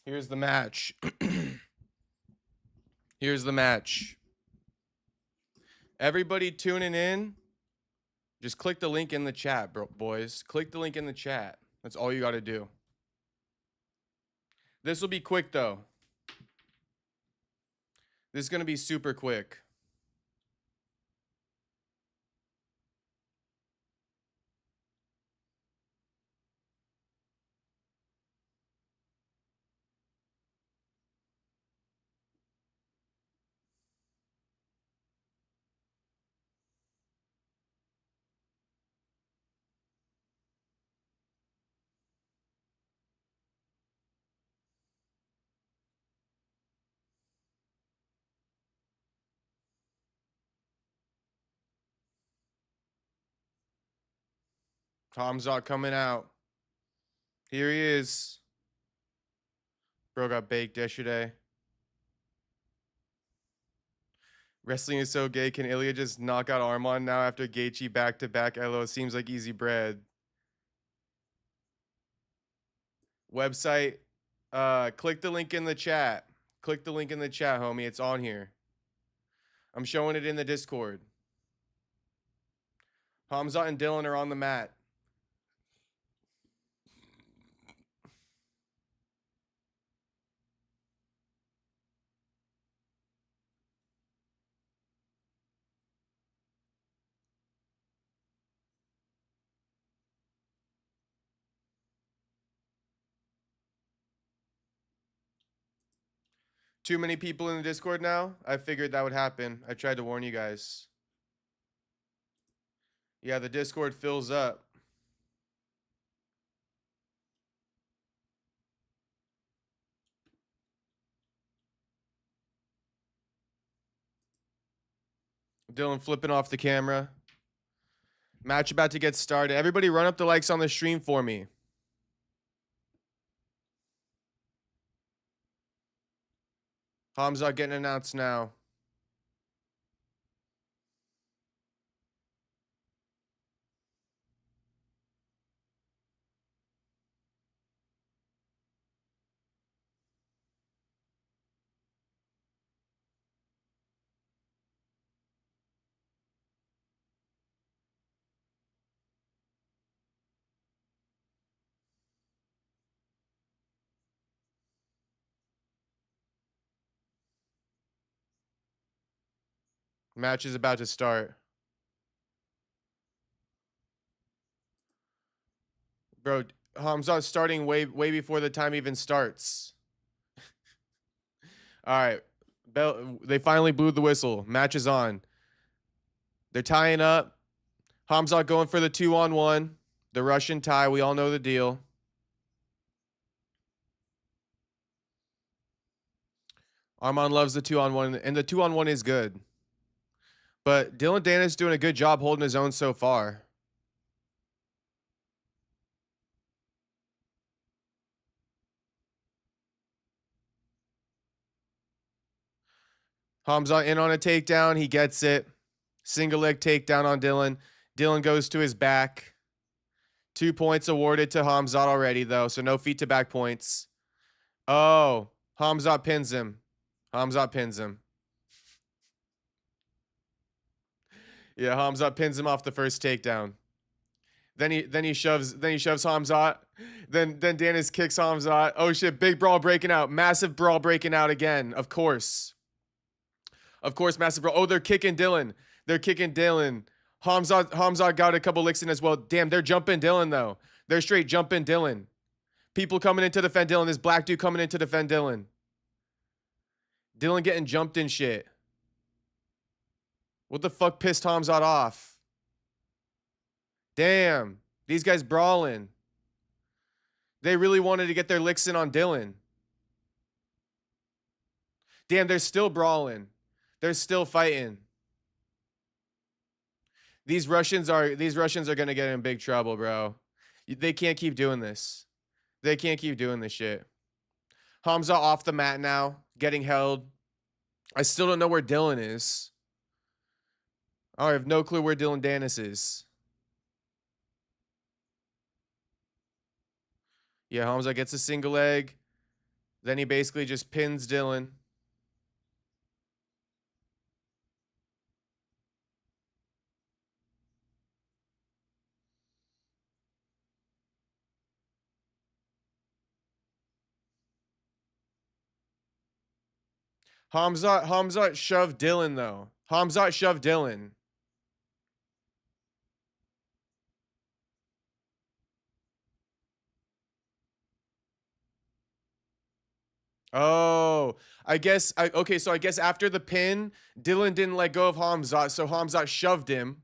Here's the match. Here's the match. Everybody tuning in, just click the link in the chat, boys. Click the link in the chat. That's all you got to do. This will be quick, though. This is going to be super quick. Khamzat coming out. Here he is. Bro got baked yesterday. Wrestling is so gay. Can Ilya just knock out Armand now after Gaethje back-to-back? LO seems like easy bread. Website. Click the link in the chat. Click the link in the chat, homie. It's on here. I'm showing it in the Discord. Khamzat and Dillon are on the mat. Too many people in the Discord now? I figured that would happen. I tried to warn you guys. Yeah, the Discord fills up. Dillon flipping off the camera. Match about to get started. Everybody run up the likes on the stream for me. Khamzat getting announced now. Match is about to start. Bro, Khamzat's starting way before the time even starts. All right. They finally blew the whistle. Match is on. They're tying up. Khamzat going for the 2-on-1. The Russian tie. We all know the deal. Armand loves the 2-on-1, and the 2-on-1 is good. But Dillon Danis doing a good job holding his own so far. Khamzat in on a takedown. He gets it. Single leg takedown on Dillon. Dillon goes to his back. 2 points awarded to Khamzat already, though, so no feet to back points. Oh, Khamzat pins him. Khamzat pins him. Yeah, Khamzat pins him off the first takedown. Then he shoves Khamzat. Then Danis kicks Khamzat. Oh shit, big brawl breaking out. Massive brawl breaking out again. Of course. Of course, massive brawl. Oh, they're kicking Dillon. They're kicking Dillon. Khamzat got a couple licks in as well. Damn, they're jumping Dillon though. They're straight jumping Dillon. People coming in to defend Dillon. This black dude coming in to defend Dillon. Dillon getting jumped and shit. What the fuck pissed Khamzat off? Damn. These guys brawling. They really wanted to get their licks in on Dillon. Damn, they're still brawling. They're still fighting. These Russians are going to get in big trouble, bro. They can't keep doing this. They can't keep doing this shit. Khamzat off the mat now, getting held. I still don't know where Dillon is. I have no clue where Dillon Danis is. Yeah, Khamzat gets a single leg. Then he basically just pins Dillon. Khamzat shoved Dillon though. Khamzat shoved Dillon. Oh, okay, so I guess after the pin, Dillon didn't let go of Khamzat, so Khamzat shoved him,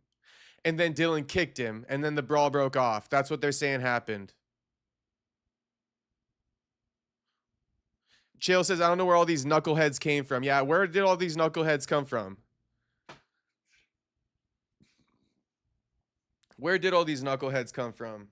and then Dillon kicked him, and then the brawl broke off. That's what they're saying happened. Chael says, I don't know where all these knuckleheads came from. Yeah, where did all these knuckleheads come from? Where did all these knuckleheads come from?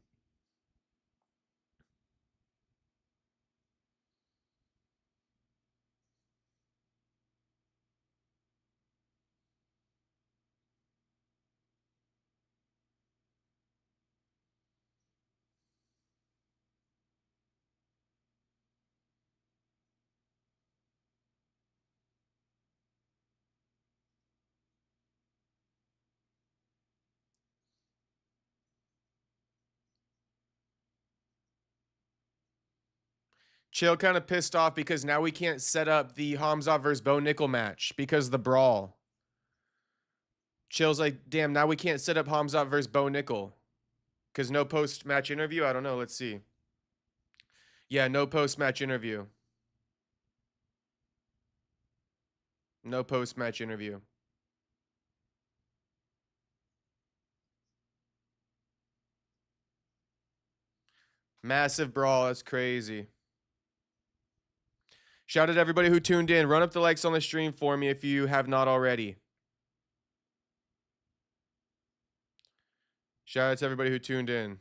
Chill kind of pissed off because now we can't set up the Khamzat versus Bo Nickel match because of the brawl. Chill's like, damn, now we can't set up Khamzat versus Bo Nickel. Because no post-match interview? I don't know. Let's see. Yeah, no post-match interview. No post-match interview. Massive brawl. That's crazy. Shout out to everybody who tuned in. Run up the likes on the stream for me if you have not already. Shout out to everybody who tuned in.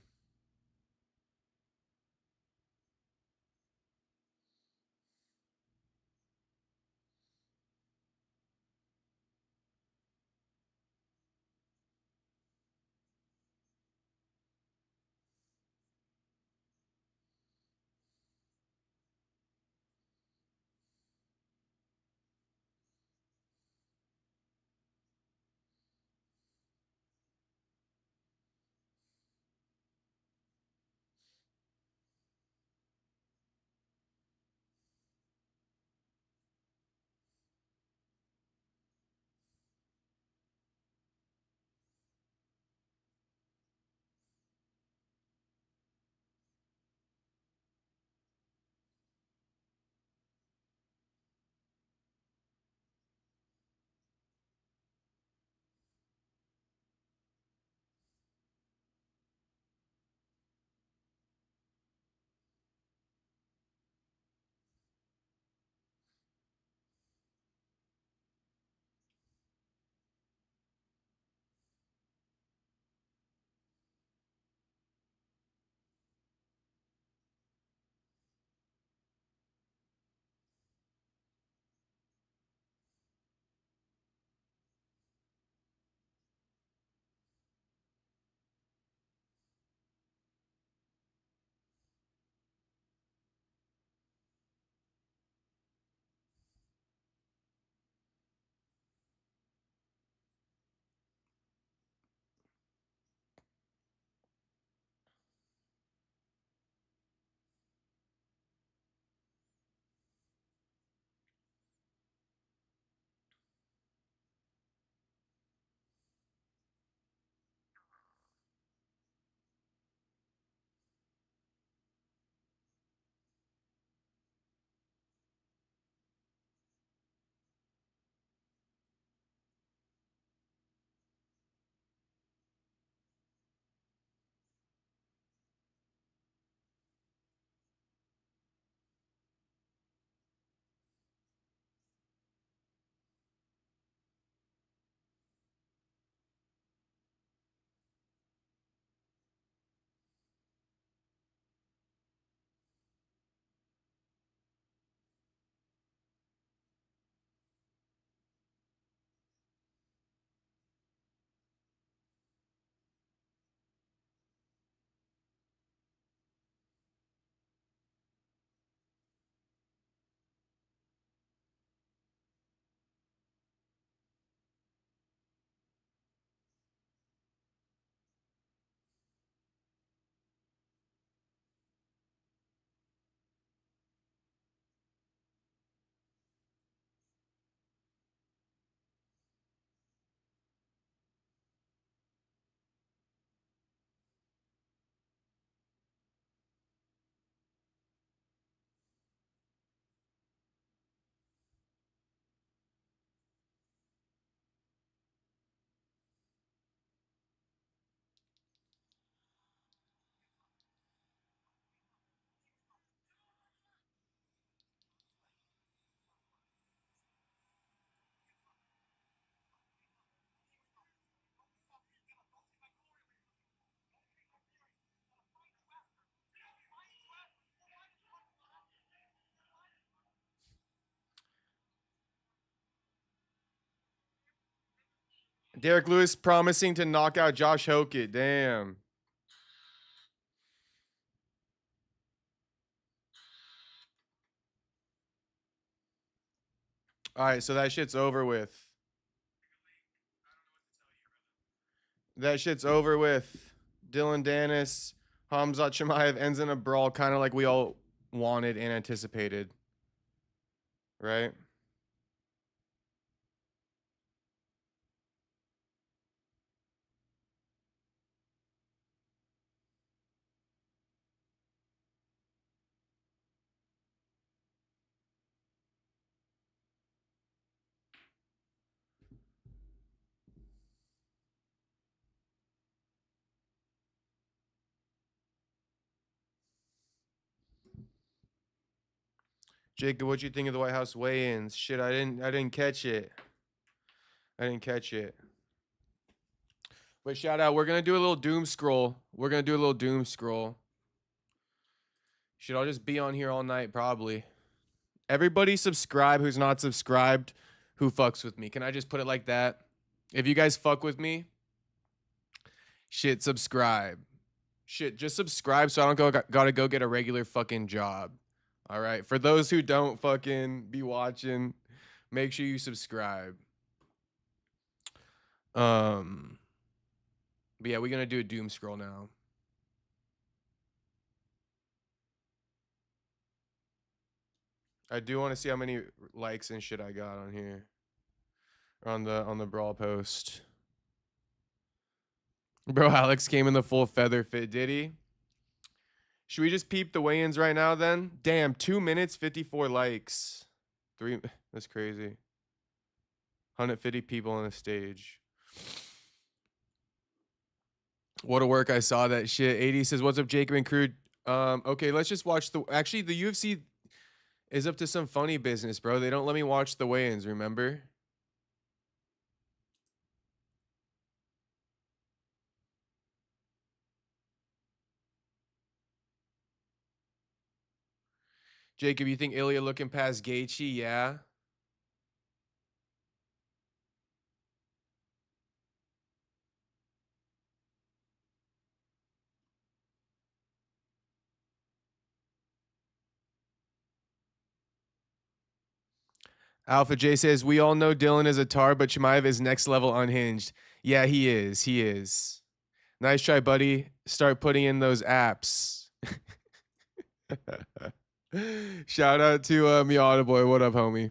Derek Lewis promising to knock out Josh Hokett. Damn. All right, so that shit's over with. That shit's over with. Dillon Danis, Khamzat Chimaev ends in a brawl, kind of like we all wanted and anticipated, right? Jacob, what'd you think of the White House weigh-ins? Shit, I didn't catch it. I didn't catch it. But shout out, we're gonna do a little doom scroll. We're gonna do a little doom scroll. Shit, I'll just be on here all night probably. Everybody subscribe who's not subscribed, who fucks with me. Can I just put it like that? If you guys fuck with me, shit, subscribe. Shit, just subscribe so I don't gotta go get a regular fucking job. All right. For those who don't fucking be watching, make sure you subscribe. But yeah, we're gonna do a doom scroll now. I do want to see how many likes and shit I got on here. On the brawl post. Bro, Alex came in the full feather fit, did he? Should we just peep the weigh-ins right now then? Damn, 2 minutes, 54 likes. That's crazy. 150 people on the stage. What a work, I saw that shit. 80 says, what's up, Jacob and crew? Okay, let's just watch actually, the UFC is up to some funny business, bro. They don't let me watch the weigh-ins, remember? Jacob, you think Ilya looking past Gaethje? Yeah. Alpha J says, we all know Dillon is a tar, but Chimaev is next level unhinged. Yeah, he is. He is. Nice try, buddy. Start putting in those apps. Shout out to Miata Boy. What up, homie?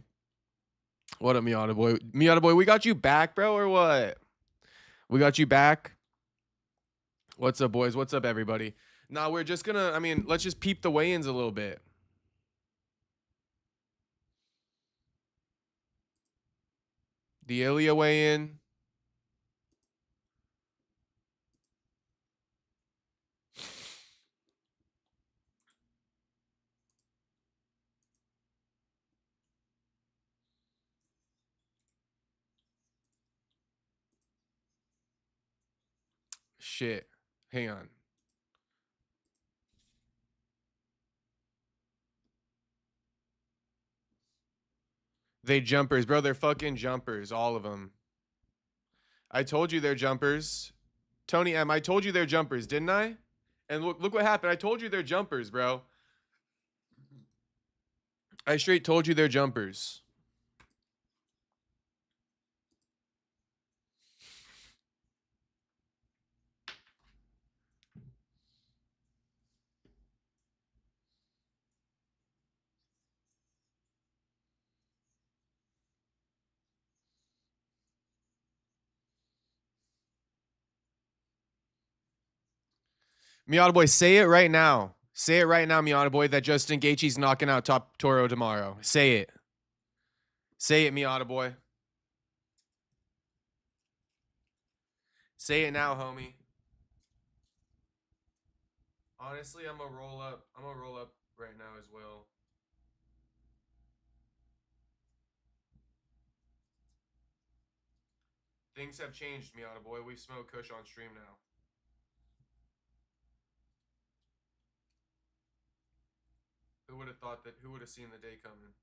What up, Miata Boy? Miata Boy, we got you back, bro, or what? We got you back? What's up, boys? What's up, everybody? Nah, we're just gonna, I mean, let's just peep the weigh-ins a little bit. The Ilya weigh-in. Shit. Hang on. They jumpers, bro. They're fucking jumpers, all of them. I told you they're jumpers. Tony M, I told you they're jumpers, didn't I? And look what happened. I told you they're jumpers, bro. I straight told you they're jumpers. Miata Boy, say it right now. Say it right now, Miata Boy, that Justin Gaethje's knocking out Top Toro tomorrow. Say it. Say it, Miata Boy. Say it now, homie. Honestly, I'm gonna roll up. I'm gonna roll up right now as well. Things have changed, Miata Boy. We smoke Kush on stream now. Who would have thought that? Who would have seen the day coming?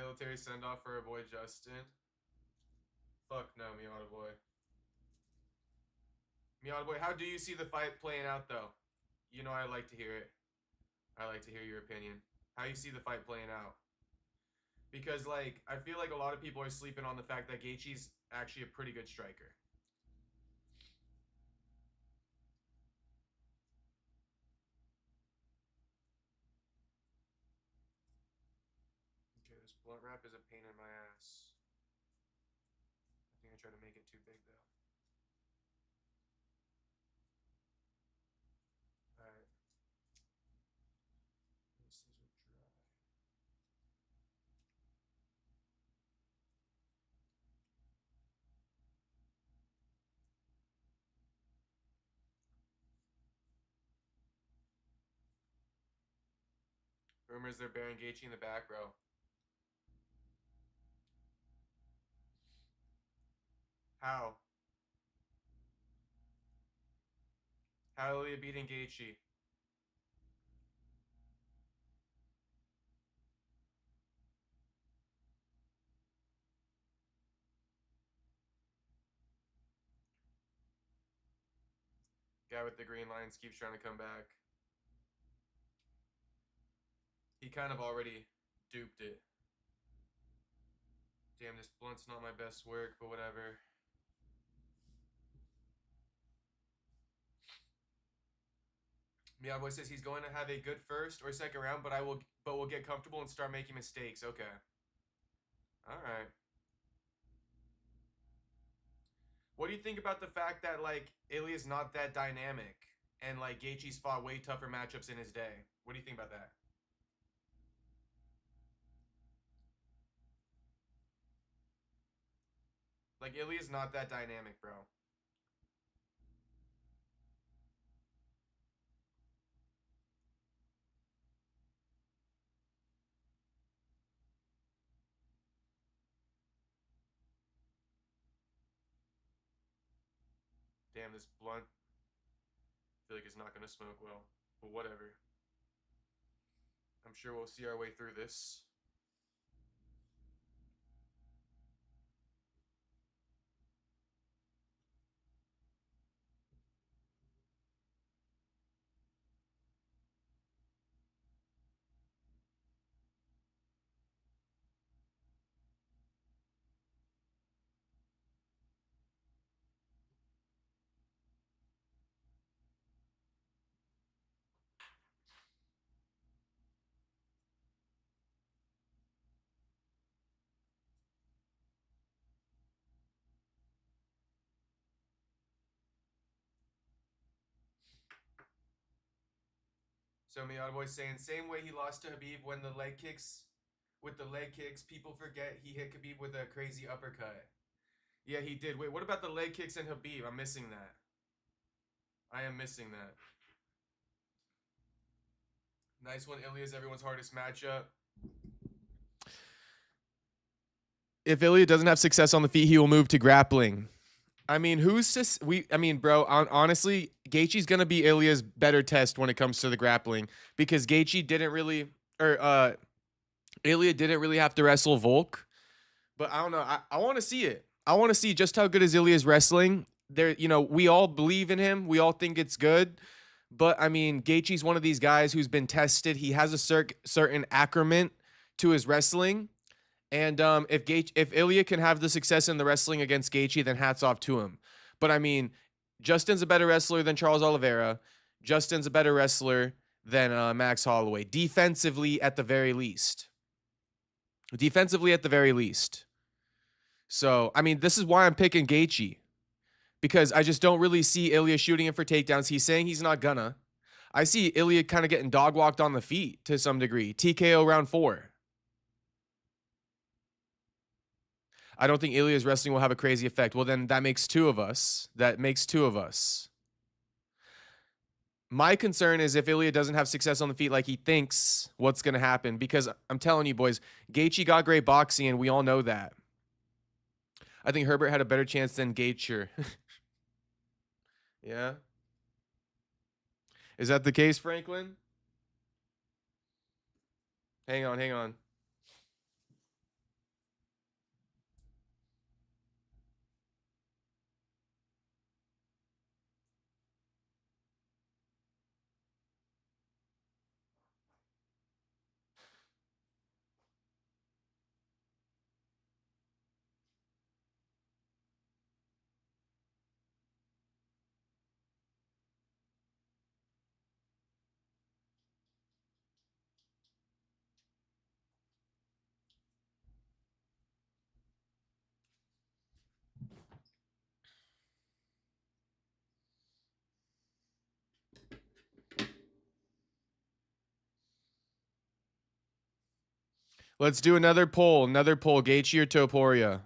Military send-off for our boy Justin. Fuck no, Miata boy. Miata boy, how do you see the fight playing out, though? You know I like to hear it. I like to hear your opinion. How you see the fight playing out? Because, like, I feel like a lot of people are sleeping on the fact that Gaethje's actually a pretty good striker. Okay, this blunt wrap is a pain in my ass. I think I tried to make it too big, though. Alright. This is a dry. Rumors they're burying Gaethje in the back row. How? How are you beating Gaethje? Guy with the green lines keeps trying to come back. He kind of already duped it. Damn, this blunt's not my best work, but whatever. Miyaboy says he's going to have a good first or second round, but we'll get comfortable and start making mistakes. Okay. Alright. What do you think about the fact that, like, Ilya's not that dynamic and, like, Gaethje's fought way tougher matchups in his day? What do you think about that? Like, Ilya's not that dynamic, bro. Damn, this blunt, I feel like it's not going to smoke well. But whatever. I'm sure we'll see our way through this. So Miata Boy's saying, same way he lost to Khabib when the leg kicks, with the leg kicks, people forget he hit Khabib with a crazy uppercut. Yeah, he did. Wait, what about the leg kicks in Khabib? I'm missing that. I am missing that. Nice one, Ilya's everyone's hardest matchup. If Ilya doesn't have success on the feet, he will move to grappling. I mean, bro, honestly, Gaethje's gonna be Ilya's better test when it comes to the grappling because Gaethje didn't really, Ilya didn't really have to wrestle Volk, but I don't know. I want to see it. I want to see just how good is Ilya's wrestling. There, we all believe in him. We all think it's good, but I mean, Gaethje's one of these guys who's been tested. He has a certain accurement to his wrestling. And if Ilya can have the success in the wrestling against Gaethje, then hats off to him. But I mean, Justin's a better wrestler than Charles Oliveira. Justin's a better wrestler than Max Holloway. Defensively, at the very least. Defensively, at the very least. So, I mean, this is why I'm picking Gaethje. Because I just don't really see Ilya shooting him for takedowns. He's saying he's not gonna. I see Ilya kind of getting dog walked on the feet to some degree. TKO round 4. I don't think Ilya's wrestling will have a crazy effect. Well, then that makes 2 of us. That makes 2 of us. My concern is if Ilya doesn't have success on the feet like he thinks, what's going to happen? Because I'm telling you, boys, Gaethje got great boxing, and we all know that. I think Herbert had a better chance than Gaethje. Yeah? Is that the case, Franklin? Hang on. Let's do another poll. Another poll. Gaethje or Topuria?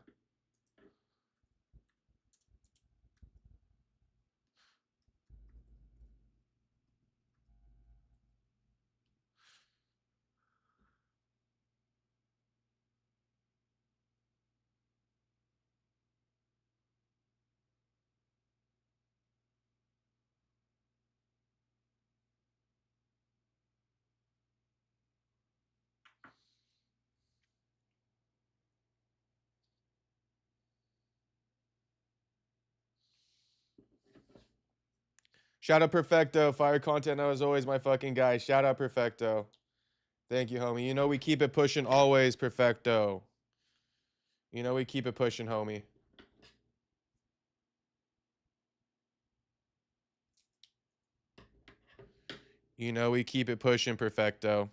Shout out Perfecto. Fire content now is always my fucking guy. Shout out Perfecto. Thank you, homie. You know we keep it pushing always, Perfecto. You know we keep it pushing, homie. You know we keep it pushing, Perfecto.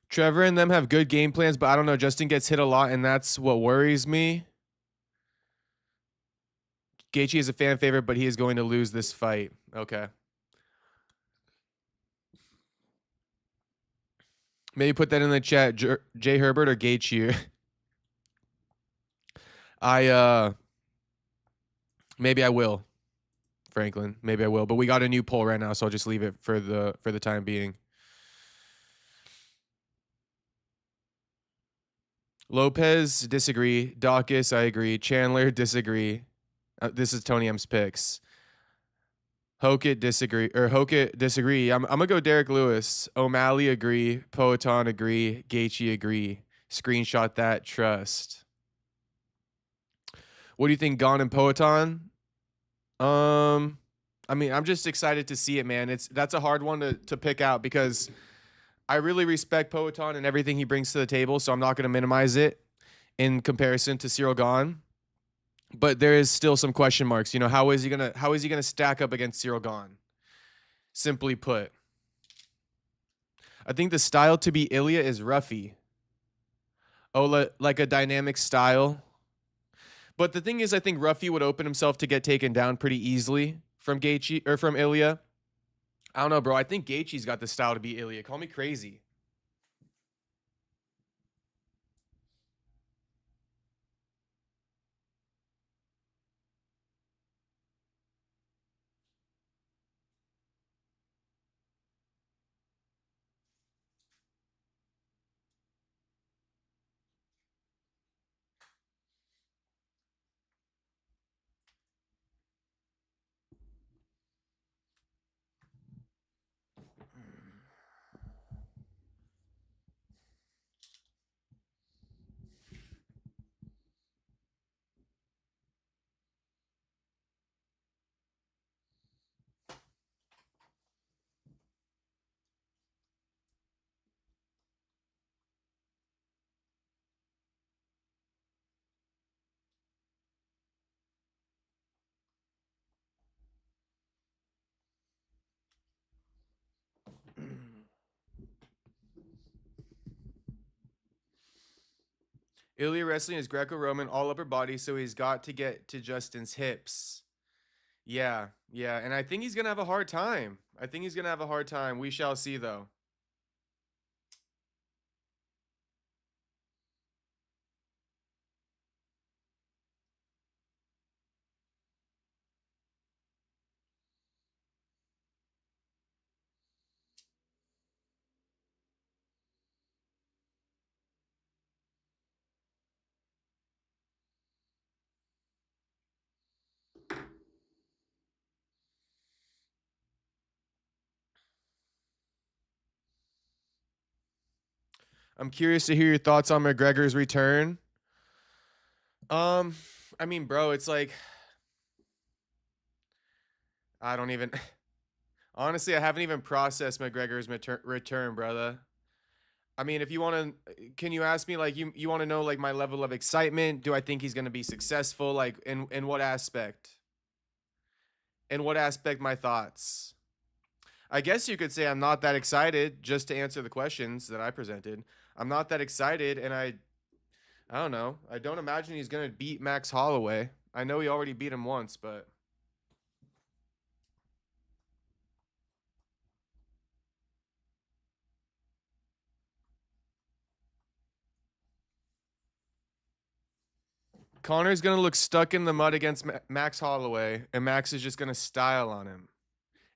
Trevor and them have good game plans, but I don't know. Justin gets hit a lot, and that's what worries me. Gaethje is a fan favorite, but he is going to lose this fight. Okay. Maybe put that in the chat. Jay Herbert or Gaethje? Maybe I will, Franklin. Maybe I will. But we got a new poll right now, so I'll just leave it for the time being. Lopez, disagree. Dawkins, I agree. Chandler, disagree. This is Tony M's picks. Hokit, disagree. I'm gonna go Derek Lewis. O'Malley, agree. Poetan, agree. Gaethje, agree. Screenshot that. Trust. What do you think, Gon and Poetan? I mean, I'm just excited to see it, man. That's a hard one to pick out because I really respect Poetan and everything he brings to the table, so I'm not going to minimize it in comparison to Cyril Gane. But there is still some question marks. You know, how is he gonna stack up against Cyril Gane? Simply put, I think the style to be Ilya is roughy. Oh, like a dynamic style. But the thing is, I think Ruffy would open himself to get taken down pretty easily from Gaethje or from Ilya. I don't know, bro. I think Gaethje's got the style to be Ilya. Call me crazy. Ilya wrestling is Greco-Roman, all upper body, so he's got to get to Justin's hips. Yeah, and I think he's gonna have a hard time. We shall see, though. I'm curious to hear your thoughts on McGregor's return. I mean, bro, it's like I don't even honestly, I haven't even processed McGregor's return, brother. I mean, if you want to, can you ask me like you want to know like my level of excitement? Do I think he's going to be successful? Like in what aspect? In what aspect my thoughts? I guess you could say I'm not that excited, just to answer the questions that I presented. I'm not that excited, and I don't know. I don't imagine he's gonna beat Max Holloway. I know he already beat him once, but Connor's gonna look stuck in the mud against Max Holloway, and Max is just gonna style on him.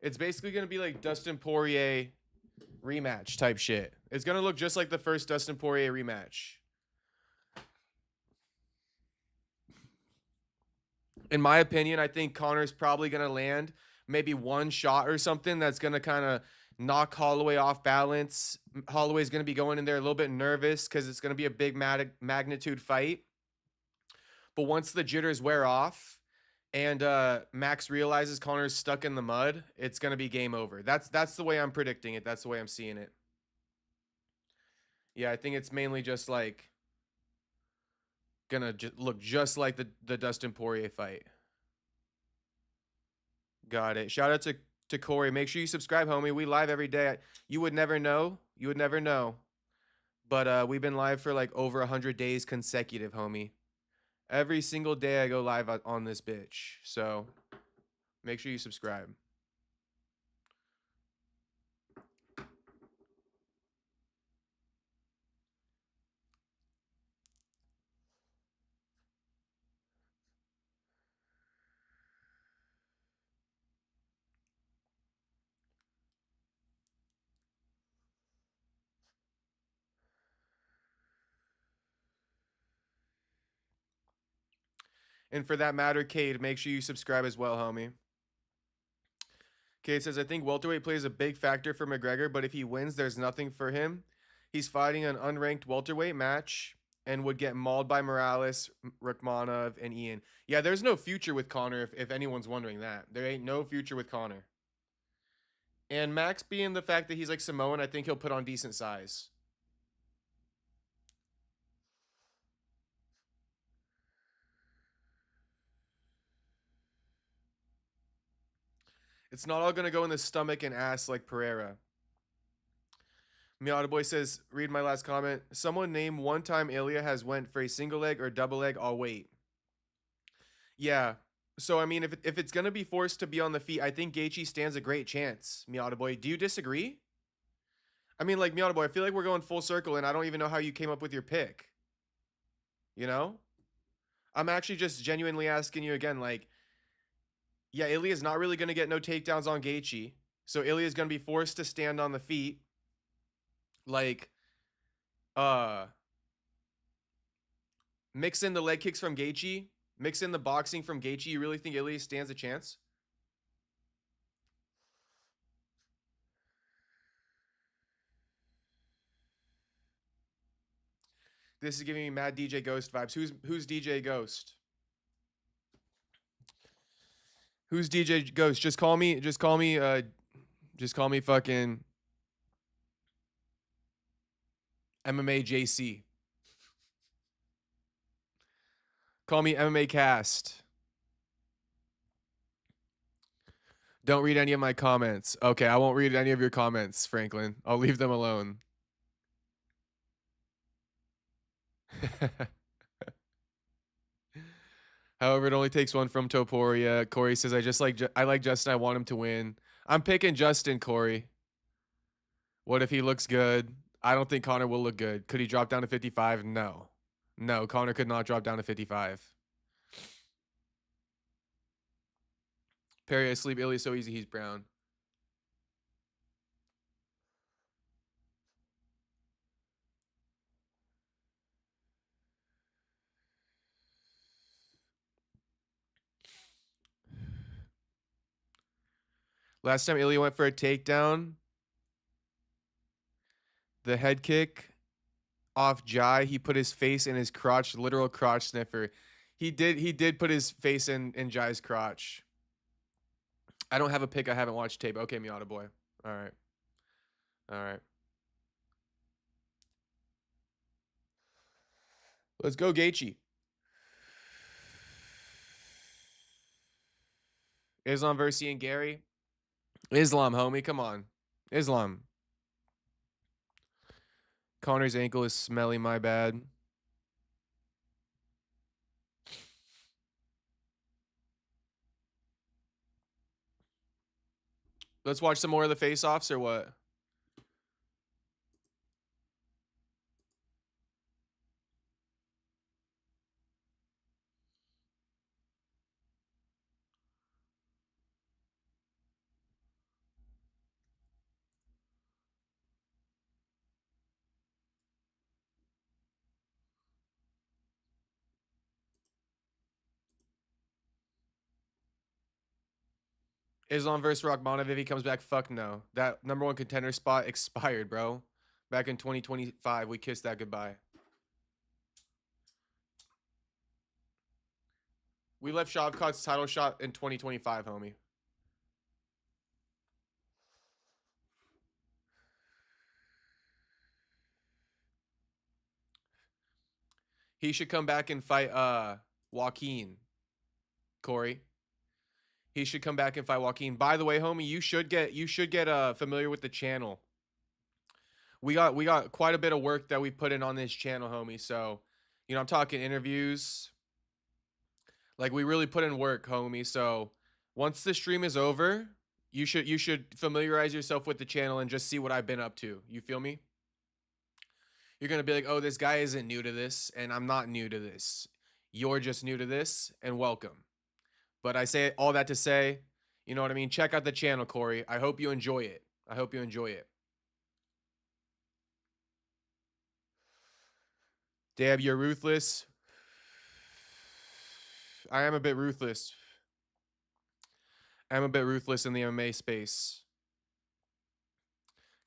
It's basically gonna be like Dustin Poirier rematch type shit. It's gonna look just like the first Dustin Poirier rematch. In my opinion, I think Connor's probably gonna land maybe one shot or something that's gonna kind of knock Holloway off balance. Holloway's gonna be going in there a little bit nervous because it's gonna be a big magnitude fight. But once the jitters wear off and Max realizes Connor's stuck in the mud, it's gonna be game over. That's the way I'm predicting it. That's the way I'm seeing it. Yeah, I think it's mainly just like gonna look just like the Dustin Poirier fight. Got it. Shout out to Corey. Make sure you subscribe, homie. We live every day. You would never know. You would never know. But we've been live for like over 100 days consecutive, homie. Every single day I go live on this bitch. So make sure you subscribe. And for that matter, Cade, make sure you subscribe as well, homie. Cade says, I think welterweight plays a big factor for McGregor, but if he wins, there's nothing for him. He's fighting an unranked welterweight match and would get mauled by Morales, Rachmanov, and Ian. Yeah, there's no future with Connor if anyone's wondering that. There ain't no future with Connor. And Max being the fact that he's like Samoan, I think he'll put on decent size. It's not all going to go in the stomach and ass like Pereira. Miata Boy says, read my last comment. Someone name one time Ilya has went for a single leg or double leg, I'll wait. Yeah. So, I mean, if it's going to be forced to be on the feet, I think Gaethje stands a great chance, Miata Boy. Do you disagree? I mean, like, Miata Boy, I feel like we're going full circle, and I don't even know how you came up with your pick. You know? I'm actually just genuinely asking you again, like, yeah, Ilya's not really going to get no takedowns on Gaethje. So Ilya's going to be forced to stand on the feet. Like, mix in the leg kicks from Gaethje, mix in the boxing from Gaethje. You really think Ilya stands a chance? This is giving me mad DJ Ghost vibes. Who's DJ Ghost? Who's DJ Ghost? Just call me fucking MMA JC. Call me MMA Cast. Don't read any of my comments. Okay, I won't read any of your comments, Franklin. I'll leave them alone. However, it only takes one from Topuria. Corey says, I like Justin. I want him to win. I'm picking Justin, Corey. What if he looks good? I don't think Connor will look good. Could he drop down to 55? No. No, Connor could not drop down to 55. Perry, I sleep Ilya so easy, he's brown. Last time Ilya went for a takedown, the head kick off Jai, he put his face in his crotch, literal crotch sniffer. He did put his face in Jai's crotch. I don't have a pick. I haven't watched tape. Okay, Miata boy. All right. All right. Let's go, Gaethje. Islam versus Ian Gary. Islam, homie, come on. Islam. Connor's ankle is smelly, my bad. Let's watch some more of the face-offs or what? Islam versus Rakhmonov if he comes back. Fuck no. That #1 contender spot expired, bro. Back in 2025, we kissed that goodbye. We left Shavkat's title shot in 2025, homie. He should come back and fight Joaquin. Corey. He should come back and fight Joaquin. By the way, homie, you should get familiar with the channel. We got quite a bit of work that we put in on this channel, homie. So, you know, I'm talking interviews. Like we really put in work, homie. So, once the stream is over, you should familiarize yourself with the channel and just see what I've been up to. You feel me? You're going to be like, "Oh, this guy isn't new to this, and I'm not new to this. You're just new to this, and welcome." But I say all that to say, you know what I mean? Check out the channel, Corey. I hope you enjoy it. I hope you enjoy it. Dab, you're ruthless. I am a bit ruthless. I'm a bit ruthless in the MMA space.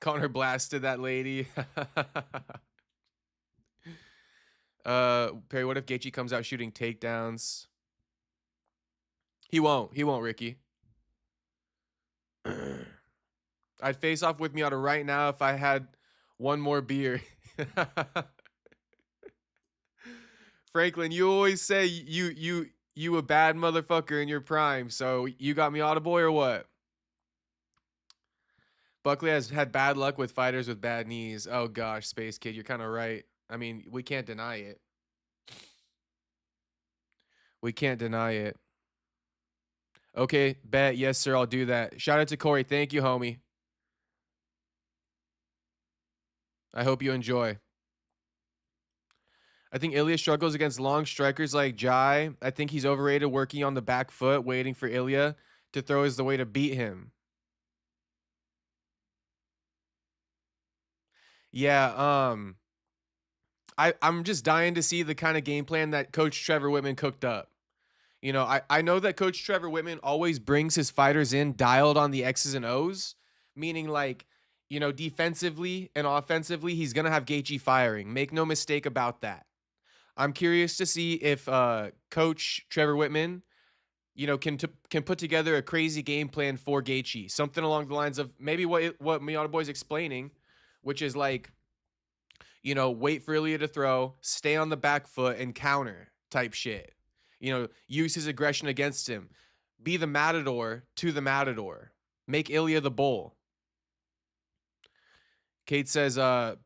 Connor blasted that lady. Perry, what if Gaethje comes out shooting takedowns? He won't. He won't, Ricky. I'd face off with Miata right now if I had one more beer. Franklin, you always say you a bad motherfucker in your prime, so you got Miata boy or what? Buckley has had bad luck with fighters with bad knees. Oh gosh, Space Kid, you're kind of right. I mean, we can't deny it. We can't deny it. Okay, bet. Yes, sir, I'll do that. Shout out to Corey. Thank you, homie. I hope you enjoy. I think Ilya struggles against long strikers like Jai. I think he's overrated, working on the back foot, waiting for Ilya to throw is the way to beat him. Yeah, I'm just dying to see the kind of game plan that Coach Trevor Whitman cooked up. You know, I know that Coach Trevor Whitman always brings his fighters in dialed on the X's and O's, meaning like, you know, defensively and offensively, he's going to have Gaethje firing. Make no mistake about that. I'm curious to see if Coach Trevor Whitman, you know, can put together a crazy game plan for Gaethje, something along the lines of maybe what Miata Boy's explaining, which is like, you know, wait for Ilya to throw, stay on the back foot and counter type shit. You know, use his aggression against him. Be the matador to the matador. Make Ilya the bull. Cade says,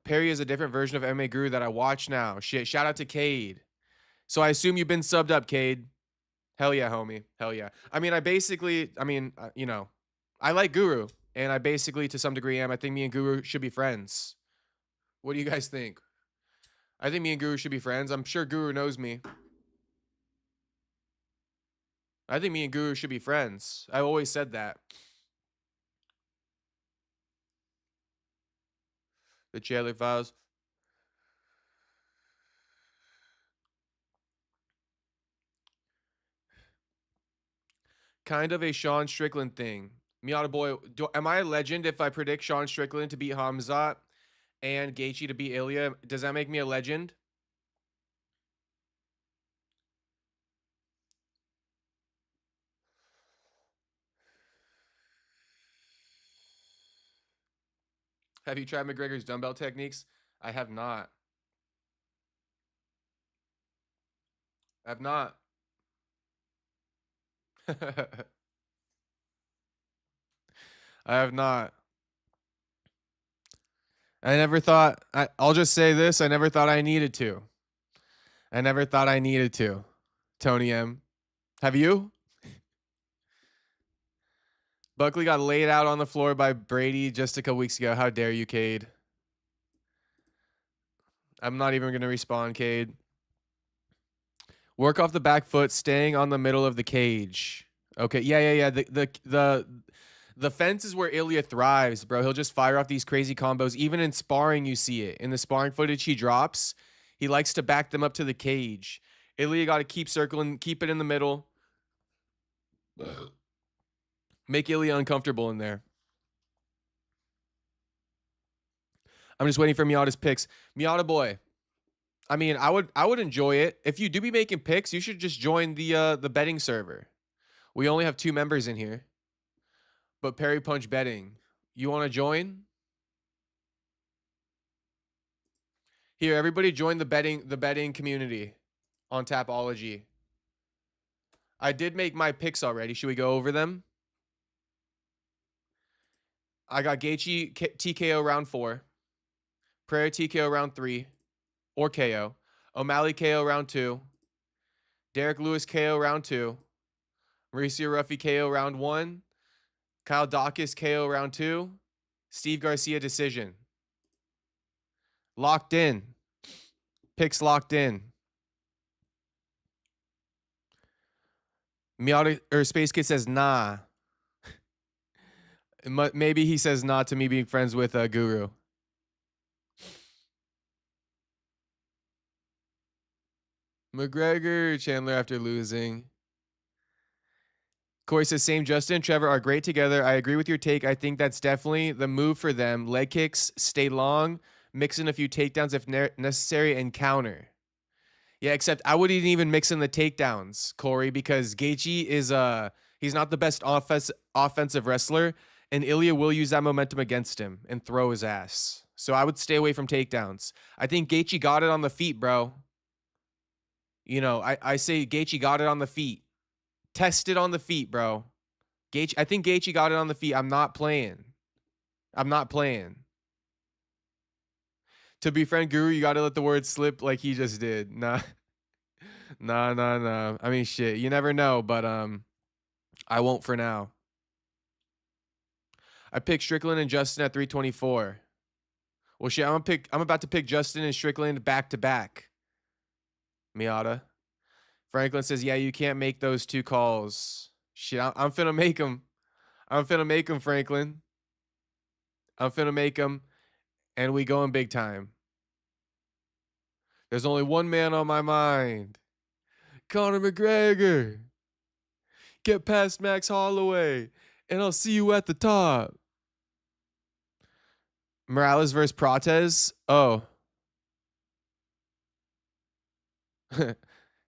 Perry is a different version of MMA Guru that I watch now. Shit, shout out to Cade. So I assume you've been subbed up, Cade. Hell yeah, homie. Hell yeah. I mean, you know, I like Guru, and I basically, to some degree, am. I think me and Guru should be friends. What do you guys think? I think me and Guru should be friends. I'm sure Guru knows me. I think me and Guru should be friends. I've always said that. The Chandler Files. Kind of a Sean Strickland thing. Miata boy, am I a legend if I predict Sean Strickland to beat Khamzat and Gaethje to beat Ilya? Does that make me a legend? Have you tried McGregor's dumbbell techniques? I have not. I've not. I have not. I never thought. I'll just say this: I never thought I needed to. I never thought I needed to. Tony M. Have you? Buckley got laid out on the floor by Brady just a couple weeks ago. How dare you, Cade? I'm not even going to respond, Cade. Work off the back foot, staying on the middle of the cage. Okay, yeah. The fence is where Ilya thrives, bro. He'll just fire off these crazy combos. Even in sparring, you see it. In the sparring footage he drops, he likes to back them up to the cage. Ilya got to keep circling, keep it in the middle. Make Ilya uncomfortable in there. I'm just waiting for Miata's picks. Miata boy. I mean, I would enjoy it. If you do be making picks, you should just join the betting server. We only have 2 members in here. But Perry Punch betting. You want to join? Here, everybody join the betting community on Tapology. I did make my picks already. Should we go over them? I got Gaethje TKO round 4. Prayer TKO round 3 or KO. O'Malley KO round 2. Derek Lewis KO round 2. Mauricio Ruffy KO round 1. Kyle Dawkins KO round 2. Steve Garcia decision. Locked in. Picks locked in. Miata or Space Kid says nah. Maybe he says nah to me being friends with Guru. McGregor, Chandler after losing. Corey says, same. Justin and Trevor are great together. I agree with your take. I think that's definitely the move for them. Leg kicks, stay long, mix in a few takedowns if necessary, and counter. Yeah, except I wouldn't even mix in the takedowns, Corey, because Gaethje is he's not the best offensive wrestler, and Ilya will use that momentum against him and throw his ass. So I would stay away from takedowns. I think Gaethje got it on the feet, bro. You know, I say Gaethje got it on the feet. Test it on the feet, bro. I think Gaethje got it on the feet. I'm not playing. To befriend Guru, you got to let the word slip like he just did. Nah. I mean, shit. You never know, but I won't for now. I picked Strickland and Justin at 324. Well, shit, I'm about to pick Justin and Strickland back to back. Miata. Franklin says, yeah, you can't make those 2 calls. Shit, I'm finna make them. Franklin. I'm finna make them, and we going big time. There's only one man on my mind. Conor McGregor. Get past Max Holloway, and I'll see you at the top. Morales versus Prates. Oh.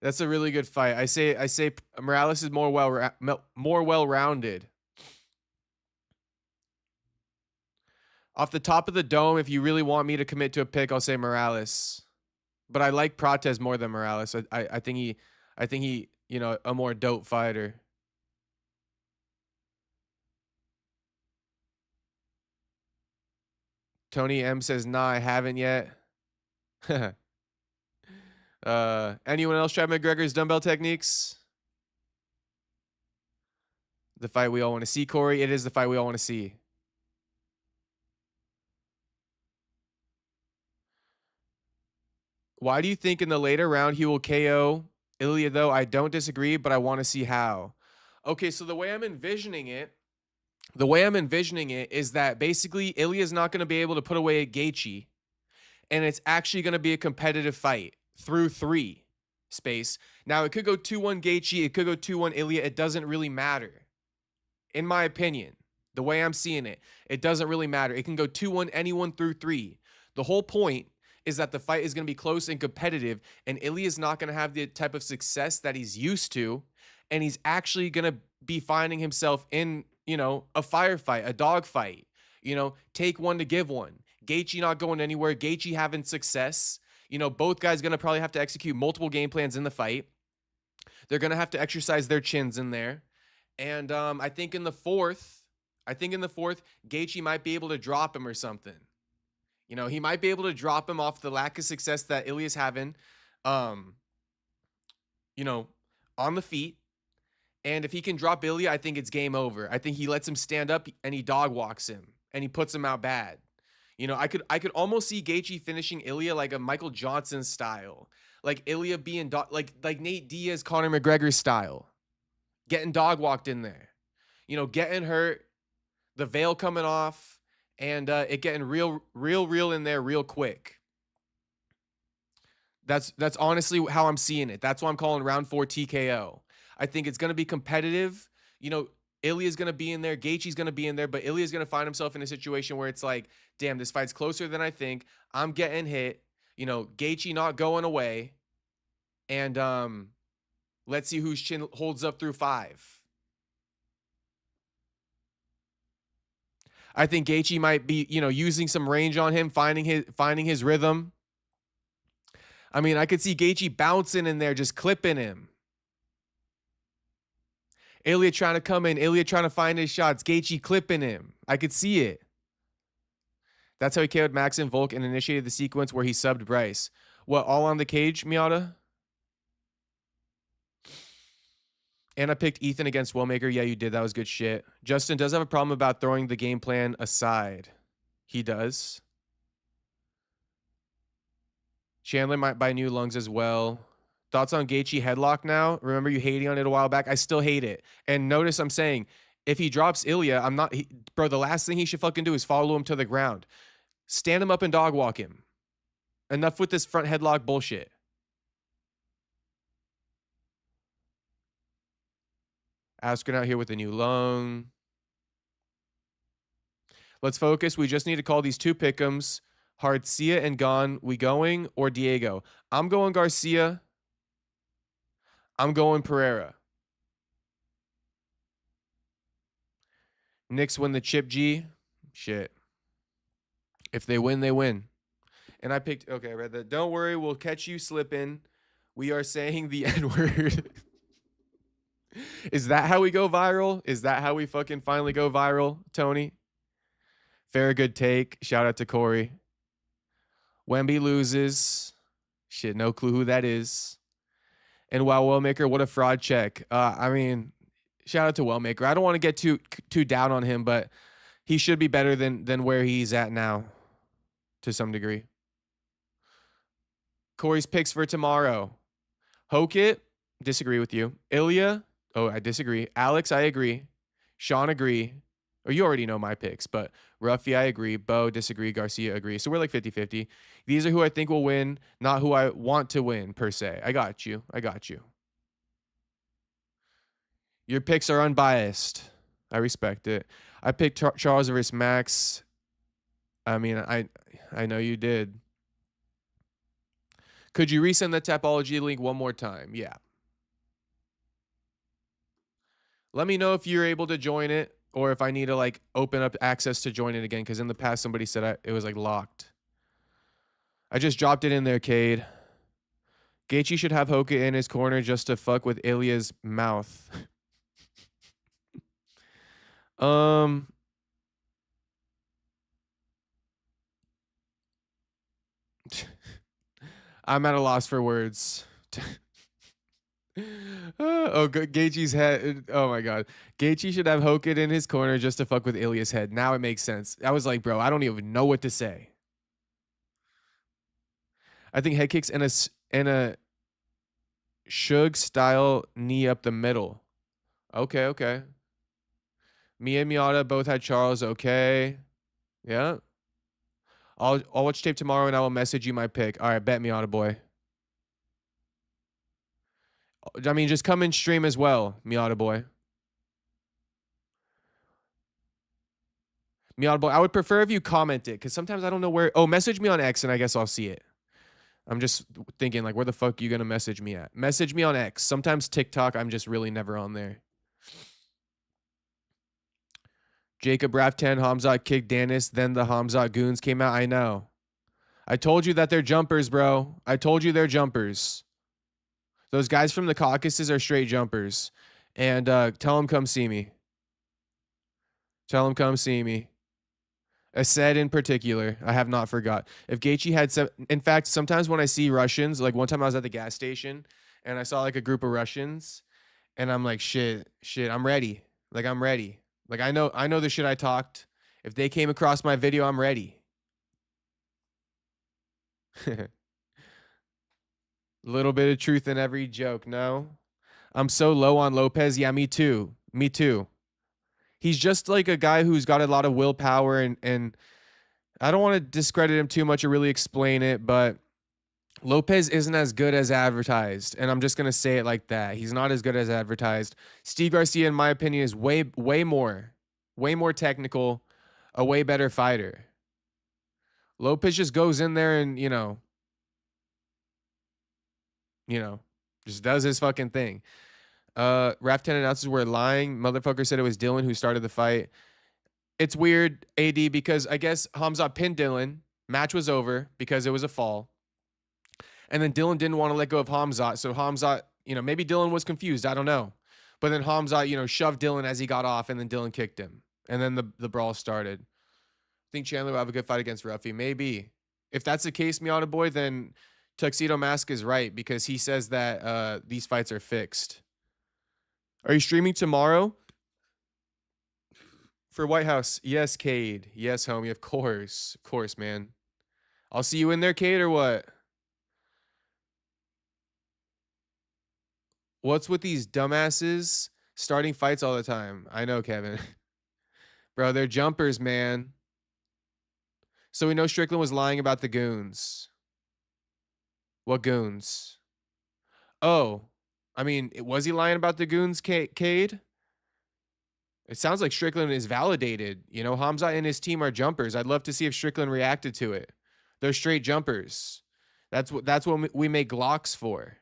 That's a really good fight. I say Morales is more well-rounded. Off the top of the dome, if you really want me to commit to a pick, I'll say Morales. But I like Prates more than Morales. I think he, you know, a more dope fighter. Tony M says, nah, I haven't yet. Anyone else try McGregor's dumbbell techniques? The fight we all want to see, Corey. It is the fight we all want to see. Why do you think in the later round he will KO Ilya, though? I don't disagree, but I want to see how. Okay, so the way I'm envisioning it is that basically Ilya's not going to be able to put away Gaethje, and it's actually going to be a competitive fight through 3 space. Now, it could go 2-1 Gaethje, it could go 2-1 Ilya. It doesn't really matter. In my opinion, the way I'm seeing it, it doesn't really matter. It can go 2-1 anyone through 3. The whole point is that the fight is going to be close and competitive, and Ilya's not going to have the type of success that he's used to, and he's actually going to be finding himself in, you know, a firefight, a dogfight, you know, take one to give one. Gaethje not going anywhere, Gaethje having success. You know, both guys going to probably have to execute multiple game plans in the fight. They're going to have to exercise their chins in there. And I think in the 4th, I think in the fourth, Gaethje might be able to drop him or something. You know, he might be able to drop him off the lack of success that Ilya's having, you know, on the feet. And if he can drop Ilya, I think it's game over. I think he lets him stand up and he dog walks him and he puts him out bad. You know, I could almost see Gaethje finishing Ilya like a Michael Johnson style, like Ilya being like Nate Diaz, Conor McGregor style, getting dog walked in there. You know, getting hurt, the veil coming off, and it getting real in there real quick. That's honestly how I'm seeing it. That's why I'm calling round 4 TKO. I think it's going to be competitive. You know, Ilya's going to be in there. Gaethje's going to be in there. But Ilya's going to find himself in a situation where it's like, damn, this fight's closer than I think. I'm getting hit. You know, Gaethje not going away. And let's see whose chin holds up through 5. I think Gaethje might be, you know, using some range on him, finding his rhythm. I mean, I could see Gaethje bouncing in there, just clipping him. Ilya trying to come in. Ilya trying to find his shots. Gaethje clipping him. I could see it. That's how he KO'd Max and Volk and initiated the sequence where he subbed Bryce. What, all on the cage, Miata? And I picked Ethan against Wellmaker. Yeah, you did. That was good shit. Justin does have a problem about throwing the game plan aside. He does. Chandler might buy new lungs as well. Thoughts on Gaethje headlock now? Remember you hating on it a while back? I still hate it. And notice I'm saying, if he drops Ilya, I'm not... bro, the last thing he should fucking do is follow him to the ground. Stand him up and dog walk him. Enough with this front headlock bullshit. Asking out here with a new lung. Let's focus. We just need to call these 2 pick'ems. Garcia and Gon. We going or Diego? I'm going Garcia. I'm going Pereira. Knicks win the chip G. Shit. If they win, they win. And I picked... Okay, I read that. Don't worry, we'll catch you slipping. We are saying the N-word. Is that how we go viral? Is that how we fucking finally go viral, Tony? Fair good take. Shout out to Corey. Wemby loses. Shit, no clue who that is. And wow, Wellmaker, what a fraud check. I mean, shout out to Wellmaker. I don't want to get too down on him, but he should be better than where he's at now, to some degree. Corey's picks for tomorrow. Hokit, disagree with you. Ilya, oh, I disagree. Alex, I agree. Sean, agree. Or you already know my picks, but Ruffy, I agree. Bo, disagree. Garcia, agree. So we're like 50-50. These are who I think will win, not who I want to win, per se. I got you. I got you. Your picks are unbiased. I respect it. I picked Charles versus Max. I mean, I know you did. Could you resend the Tapology link one more time? Yeah. Let me know if you're able to join it or if I need to like open up access to join it again, because in the past somebody said it was like locked. I just dropped it in there, Cade. Gaethje should have Hoka in his corner just to fuck with Ilya's mouth. I'm at a loss for words. Oh, Gaethje's head. Oh my god. Gaethje should have Hoka in his corner just to fuck with Ilya's head. Now it makes sense. I was like, bro, I don't even know what to say. I think head kicks and a Shug style knee up the middle. Okay, okay. Me and Miata both had Charles. Okay. Yeah. I'll watch tape tomorrow and I will message you my pick. All right, bet Miata boy. I mean, just come and stream as well, Miata boy. Miata boy, I would prefer if you comment it, because sometimes I don't know where. Oh, message me on X and I guess I'll see it. I'm just thinking, like, where the fuck are you going to message me at? Message me on X. Sometimes TikTok, I'm just really never on there. Jacob RAF 10, Khamzat kicked Danis, then the Khamzat goons came out. I know. I told you that they're jumpers, bro. I told you they're jumpers. Those guys from the Caucasus are straight jumpers. And tell them come see me. Tell him come see me. Ased in particular, I have not forgot. If Gaethje had some, in fact, sometimes when I see Russians, like one time I was at the gas station and I saw like a group of Russians, and I'm like, shit, I'm ready. Like I'm ready. Like I know the shit I talked. If they came across my video, I'm ready. Little bit of truth in every joke. No, I'm so low on Lopez. Yeah, me too. Me too. He's just like a guy who's got a lot of willpower, and I don't want to discredit him too much or really explain it, but Lopez isn't as good as advertised, and I'm just gonna say it like that. He's not as good as advertised. Steve Garcia, in my opinion, is way more technical, a way better fighter. Lopez just goes in there and just does his fucking thing. RAF 10 announces we're lying. Motherfucker said it was Dillon who started the fight. It's weird, AD, because I guess Khamzat pinned Dillon. Match was over because it was a fall. And then Dillon didn't want to let go of Khamzat. So Khamzat, maybe Dillon was confused. I don't know. But then Khamzat, shoved Dillon as he got off, and then Dillon kicked him. And then the brawl started. I think Chandler will have a good fight against Ruffy. Maybe. If that's the case, Miata Boy, then Tuxedo Mask is right because he says that these fights are fixed. Are you streaming tomorrow? For White House? Yes, Cade. Yes, homie. Of course. Of course, man. I'll see you in there, Cade, or what? What's with these dumbasses starting fights all the time? I know, Kevin. Bro, they're jumpers, man. So we know Strickland was lying about the goons. What goons? Oh, I mean, was he lying about the goons, Cade? It sounds like Strickland is validated. Khamzat and his team are jumpers. I'd love to see if Strickland reacted to it. They're straight jumpers. That's what we make Glocks for.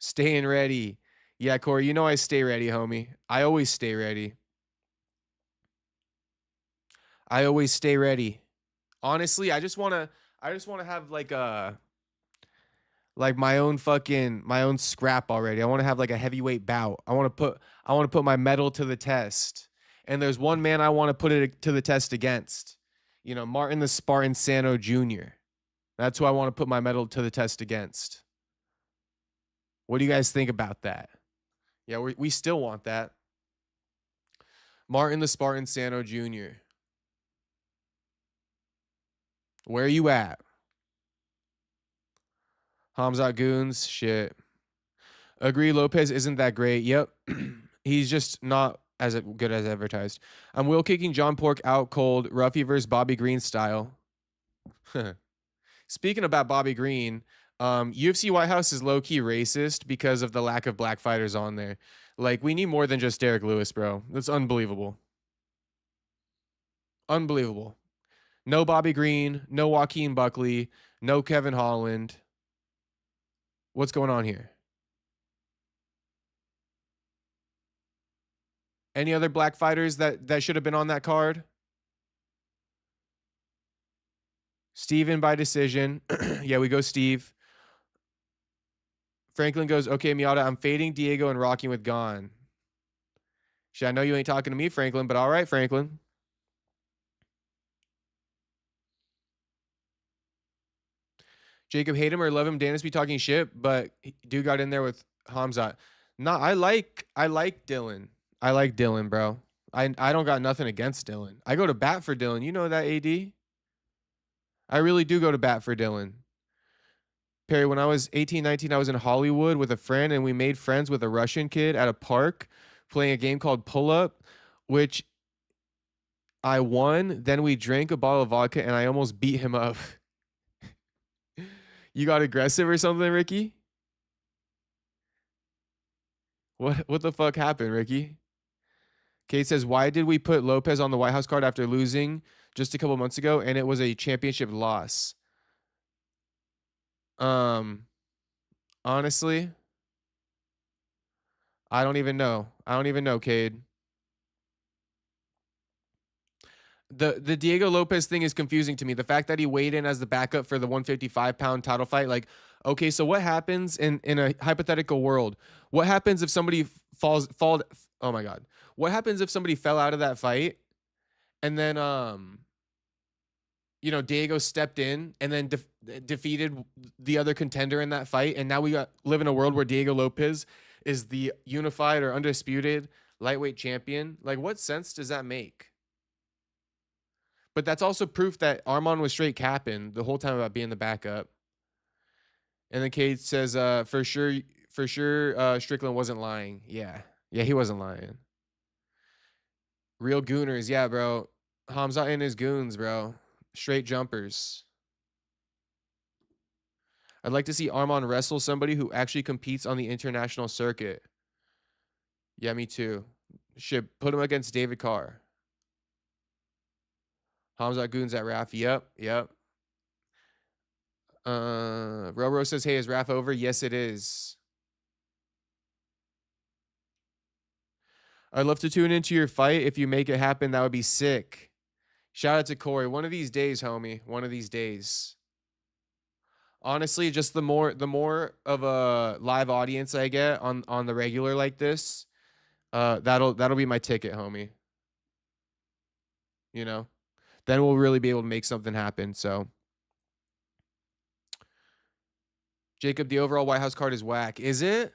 Staying ready. Yeah, Corey, I stay ready, homie. I always stay ready. I always stay ready. Honestly, I just want to have like my own scrap already. I want to have like a heavyweight bout. I want to put my medal to the test. And there's one man I want to put it to the test against. Martin the Spartan Sano Jr. That's who I want to put my medal to the test against. What do you guys think about that? Yeah, we still want that. Martin the Spartan Sano Jr. Where are you at? Khamzat goons, shit. Agree, Lopez isn't that great. Yep. He's just not as good as advertised. I'm will kicking John Pork out cold, Ruffy versus Bobby Green style. Speaking about Bobby Green, UFC White House is low-key racist because of the lack of black fighters on there. Like, we need more than just Derek Lewis, bro. That's unbelievable. Unbelievable. No Bobby Green, no Joaquin Buckley, no Kevin Holland. What's going on here? Any other black fighters that should have been on that card? Steven by decision. Yeah, we go Steve. Franklin goes, okay, Miata, I'm fading Diego and rocking with Gon. Shit, I know you ain't talking to me, Franklin, but all right, Franklin. Jacob hate him or love him. Danis be talking shit, but dude got in there with Khamzat. Nah, I like Dillon. I like Dillon, bro. I don't got nothing against Dillon. I go to bat for Dillon. You know that, AD? I really do go to bat for Dillon. Perry, when I was 18, 19, I was in Hollywood with a friend, and we made friends with a Russian kid at a park playing a game called Pull Up, which I won. Then we drank a bottle of vodka, and I almost beat him up. You got aggressive or something, Ricky? What the fuck happened, Ricky? Kate says, why did we put Lopez on the White House card after losing just a couple months ago, and it was a championship loss? Honestly, I don't even know. I don't even know, Cade. The Diego Lopez thing is confusing to me. The fact that he weighed in as the backup for the 155-pound title fight, like, okay, so what happens in a hypothetical world? What happens if somebody falls? Oh my God, what happens if somebody fell out of that fight and then Diego stepped in and then defeated the other contender in that fight, and now we live in a world where Diego Lopez is the unified or undisputed lightweight champion. Like, what sense does that make? But that's also proof that Arman was straight capping the whole time about being the backup. And then Kate says, for sure, Strickland wasn't lying. Yeah, he wasn't lying. Real gooners, yeah, bro. Khamzat and his goons, bro. Straight jumpers. I'd like to see Arman wrestle somebody who actually competes on the international circuit. Yeah, me too. Should put him against David Carr. Khamzat goons at RAF. Yep. Roro says, hey, is RAF over? Yes, it is. I'd love to tune into your fight. If you make it happen, that would be sick. Shout out to Corey. One of these days, homie. One of these days. Honestly, just the more of a live audience I get on the regular like this, that'll be my ticket, homie. Then we'll really be able to make something happen. So, Jacob, the overall White House card is whack. Is it?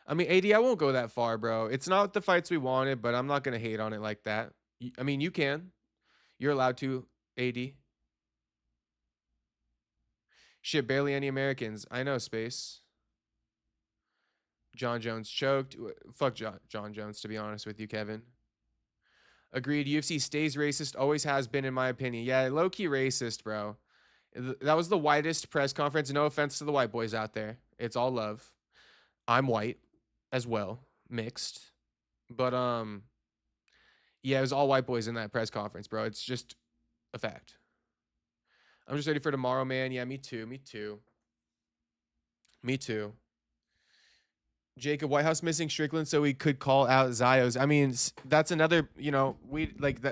I mean, AD, I won't go that far, bro. It's not the fights we wanted, but I'm not going to hate on it like that. I mean, you can. You're allowed to, AD. Shit, barely any Americans. I know, Space. John Jones choked. Fuck John Jones, to be honest with you, Kevin. Agreed. UFC stays racist. Always has been, in my opinion. Yeah, low-key racist, bro. That was the whitest press conference. No offense to the white boys out there. It's all love. I'm white as well. Mixed. But, yeah, it was all white boys in that press conference, bro. It's just a fact. I'm just ready for tomorrow, man. Yeah, me too. Jacob, White House missing Strickland so we could call out Zios. I mean, that's another,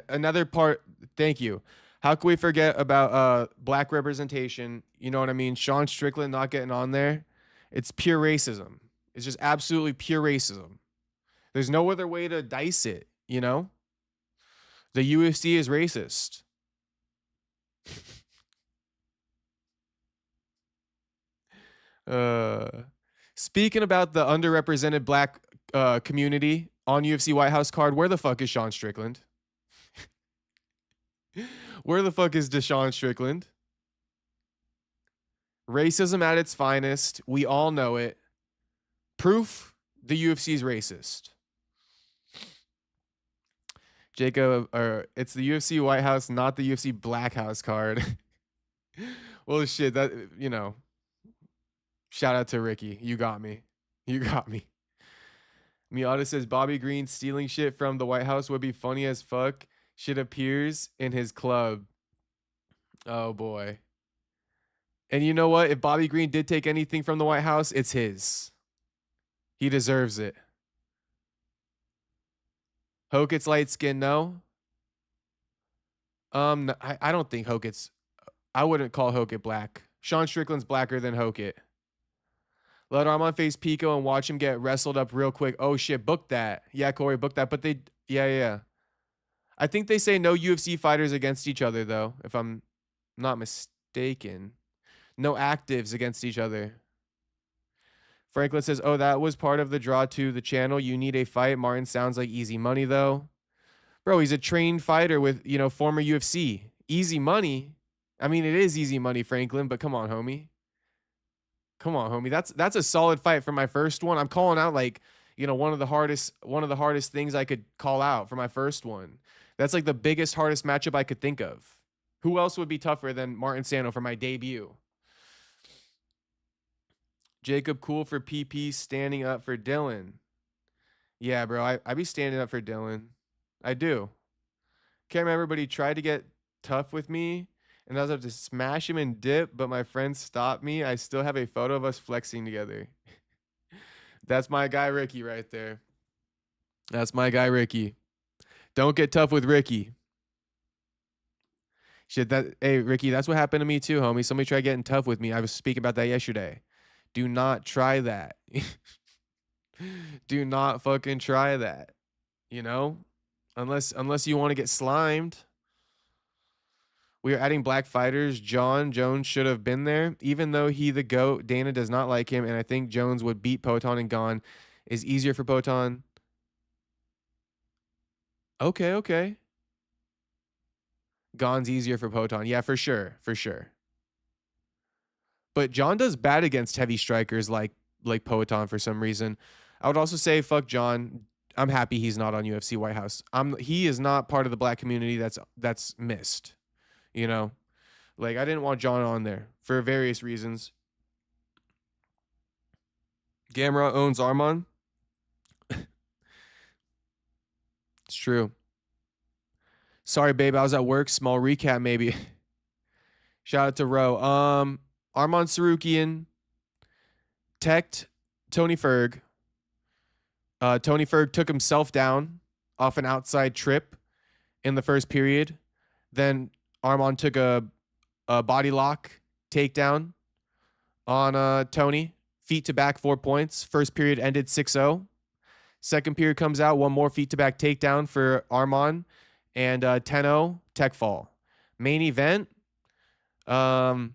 another part. Thank you. How can we forget about black representation? You know what I mean? Sean Strickland not getting on there. It's pure racism. It's just absolutely pure racism. There's no other way to dice it, The UFC is racist. Speaking about the underrepresented black community on UFC White House card, where the fuck is Sean Strickland? Where the fuck is Deshaun Strickland? Racism at its finest. We all know it. Proof the UFC is racist. Jacob, it's the UFC White House, not the UFC Black House card. Well, shit, that, shout out to Ricky. You got me. Miata says Bobby Green stealing shit from the White House would be funny as fuck. Shit appears in his club. Oh, boy. And you know what? If Bobby Green did take anything from the White House, it's his. He deserves it. Hoket's light skin, no? I don't think Hoket's... I wouldn't call Hoket black. Sean Strickland's blacker than Hoket. Let Arman face Pico and watch him get wrestled up real quick. Oh, shit. Book that. Yeah, Corey, book that. But they... Yeah. I think they say no UFC fighters against each other, though, if I'm not mistaken. No actives against each other. Franklin says, oh, that was part of the draw to the channel. You need a fight. Martin sounds like easy money, though. Bro, he's a trained fighter with, former UFC. Easy money. I mean, it is easy money, Franklin, but come on, homie. That's a solid fight for my first one. I'm calling out one of the hardest things I could call out for my first one. That's like the biggest, hardest matchup I could think of. Who else would be tougher than Martin Sano for my debut? Jacob, cool for PP standing up for Dillon. Yeah, bro, I be standing up for Dillon. I do. Can't remember, but he tried to get tough with me, and I was about to smash him and dip, but my friend stopped me. I still have a photo of us flexing together. That's my guy, Ricky, right there. That's my guy, Ricky. Don't get tough with Ricky. Shit, hey, Ricky, that's what happened to me too, homie. Somebody tried getting tough with me. I was speaking about that yesterday. Do not try that. Do not fucking try that. You know? Unless you want to get slimed. We are adding black fighters. John Jones should have been there. Even though he the GOAT, Dana does not like him, and I think Jones would beat Poton and Gon. Is easier for Poton. Okay. Gon's easier for Poton. Yeah, for sure. But John does bad against heavy strikers like Poton for some reason. I would also say fuck John. I'm happy he's not on UFC White House. He is not part of the black community that's missed. You know? Like, I didn't want John on there for various reasons. Gamera owns Armon. It's true. Sorry, babe. I was at work. Small recap, maybe. Shout out to Ro. Armon Sarukian teched Tony Ferg. Tony Ferg took himself down off an outside trip in the first period. Then Armon took a body lock takedown on Tony. Feet to back, 4 points. First period ended 6-0. Second period comes out, one more feet to back takedown for Armon, and 10-0 tech fall. Main event, Khamzat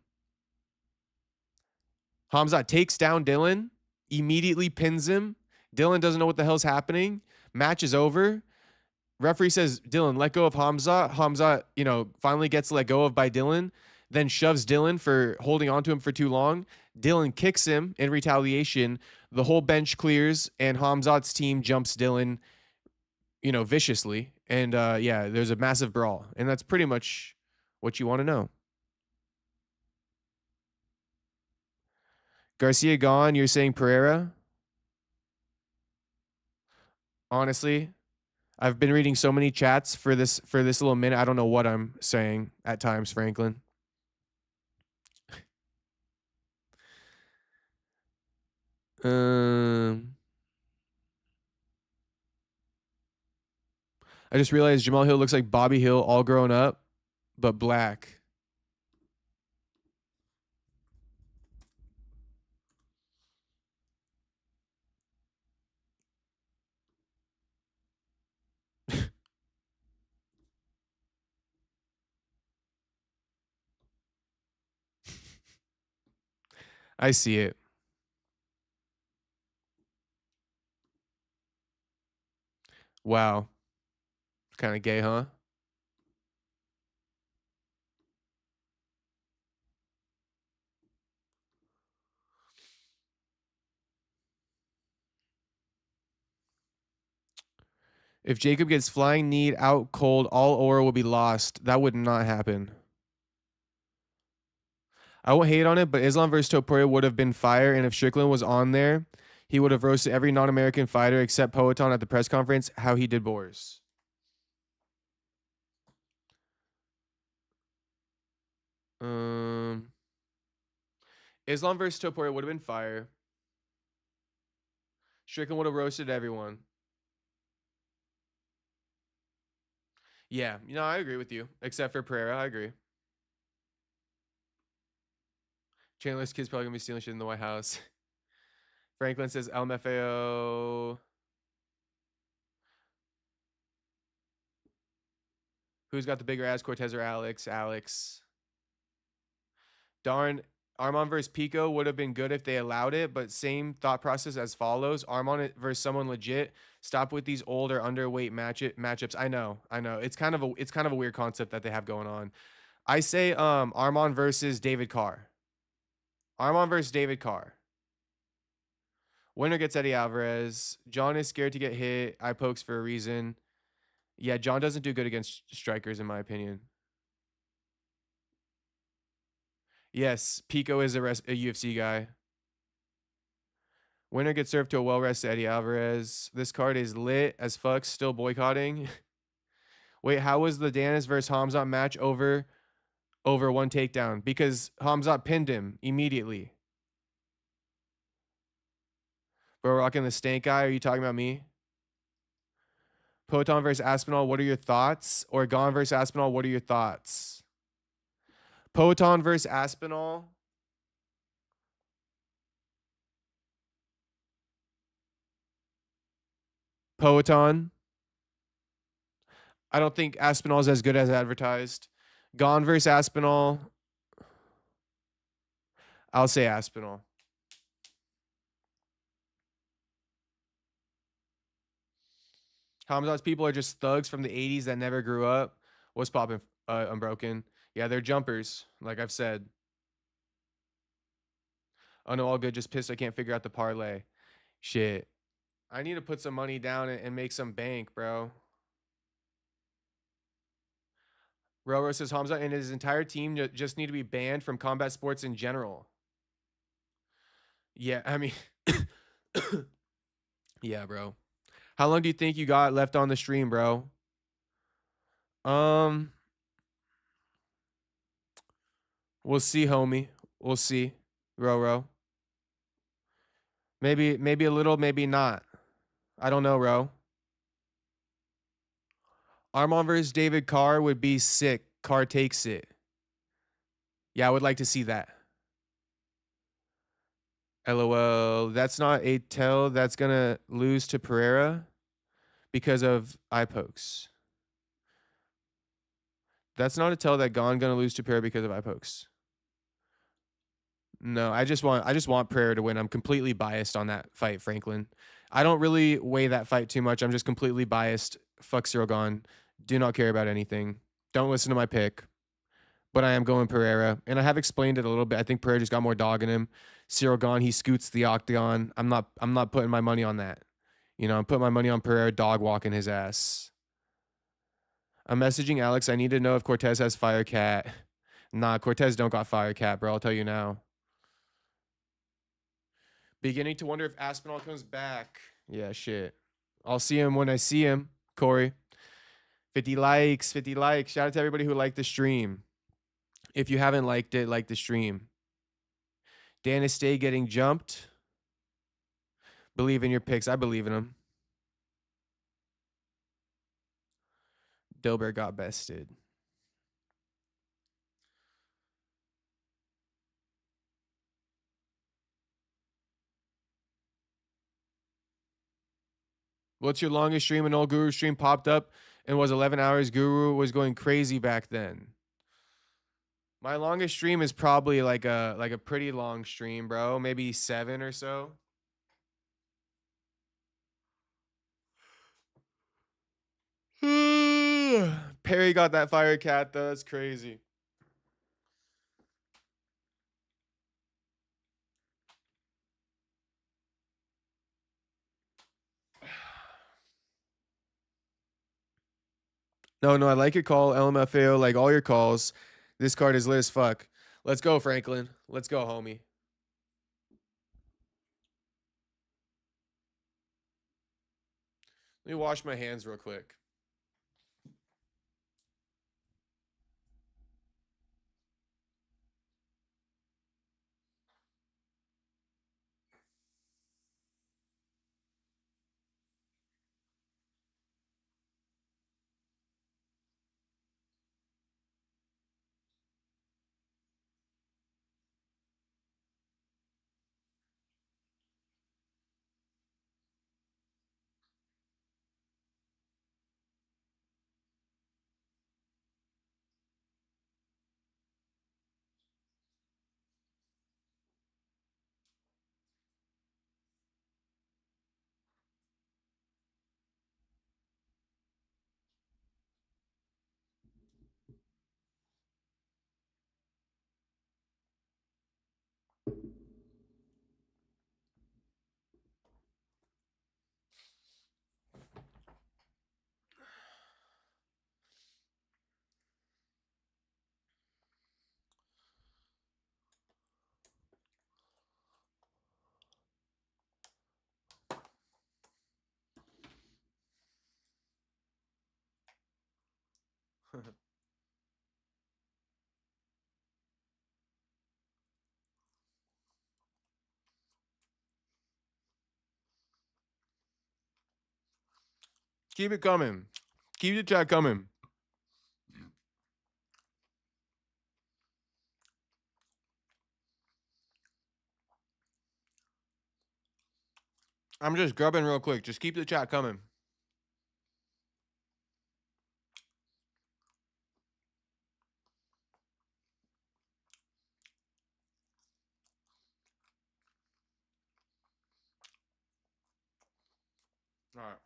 takes down Dillon, immediately pins him. Dillon doesn't know what the hell's happening. Match is over. Referee says, Dillon, let go of Khamzat. Khamzat, finally gets let go of by Dillon, then shoves Dillon for holding onto him for too long. Dillon kicks him in retaliation. The whole bench clears, and Khamzat's team jumps Dillon, viciously. And, there's a massive brawl. And that's pretty much what you want to know. Garcia gone. You're saying Pereira? Honestly, I've been reading so many chats for this little minute. I don't know what I'm saying at times, Franklin. I just realized Jamal Hill looks like Bobby Hill all grown up, but black. I see it. Wow. Kind of gay, huh? If Jacob gets flying kneed out cold, all aura will be lost. That would not happen. I won't hate on it, but Islam versus Topuria would have been fire, and if Strickland was on there, he would have roasted every non-American fighter except Poetan at the press conference, how he did Boris. Islam versus Topuria would have been fire. Strickland would have roasted everyone. Yeah, I agree with you. Except for Pereira, I agree. Chandler's kid's probably gonna be stealing shit in the White House. Franklin says LMFAO. Who's got the bigger ass, Cortez or Alex? Alex. Darn, Armon versus Pico would have been good if they allowed it, but same thought process as follows. Armon versus someone legit. Stop with these old or underweight matchups. I know. It's kind of a weird concept that they have going on. I say Armon versus David Carr. Armon versus David Carr. Winner gets Eddie Alvarez. John is scared to get hit. Eye pokes for a reason. Yeah, John doesn't do good against strikers, in my opinion. Yes, Pico is a UFC guy. Winner gets served to a well-rested Eddie Alvarez. This card is lit as fuck. Still boycotting. Wait, how was the Danis versus Khamzat match over one takedown? Because Khamzat pinned him immediately. Bro, rocking the stank guy. Are you talking about me? Poton versus Aspinall, what are your thoughts? Or Gon versus Aspinall, what are your thoughts? Poton versus Aspinall. Poton. I don't think Aspinall is as good as advertised. Gone versus Aspinall. I'll say Aspinall. Khamzat's people are just thugs from the 80s that never grew up. What's poppin'? Unbroken. Yeah, they're jumpers, like I've said. Oh no, all good. Just pissed I can't figure out the parlay. Shit. I need to put some money down and make some bank, bro. Roro says Hamza and his entire team just need to be banned from combat sports in general. Yeah, I mean, yeah, bro. How long do you think you got left on the stream, bro? We'll see, homie. We'll see. Roro. Maybe a little, maybe not. I don't know, Ro. Armand versus David Carr would be sick. Carr takes it. Yeah, I would like to see that. LOL. That's not a tell that's going to lose to Pereira because of eye pokes. That's not a tell that Gone going to lose to Pereira because of eye pokes. No, I just want Pereira to win. I'm completely biased on that fight, Franklin. I don't really weigh that fight too much. I'm just completely biased. Fuck Cyril Gone. Do not care about anything. Don't listen to my pick. But I am going Pereira. And I have explained it a little bit. I think Pereira just got more dog in him. Cyril Gone, he scoots the octagon. I'm not putting my money on that. You know, I'm putting my money on Pereira dog walking his ass. I'm messaging Alex. I need to know if Cortez has Firecat. Nah, Cortez don't got Firecat, bro. I'll tell you now. Beginning to wonder if Aspinall comes back. Yeah, shit. I'll see him when I see him, Corey. 50 likes, 50 likes. Shout out to everybody who liked the stream. If you haven't liked it, like the stream. Danis Stay getting jumped. Believe in your picks. I believe in them. Dilbert got bested. What's your longest stream? An old Guru stream popped up and was 11 hours. Guru was going crazy back then. My longest stream is probably like a pretty long stream, bro. Maybe 7 or so. Perry got that fire cat though. That's crazy. No, I like your call, LMFAO, like all your calls. This card is lit as fuck. Let's go, Franklin. Let's go, homie. Let me wash my hands real quick. Keep it coming. Keep the chat coming. I'm just grubbing real quick. Just keep the chat coming. All right.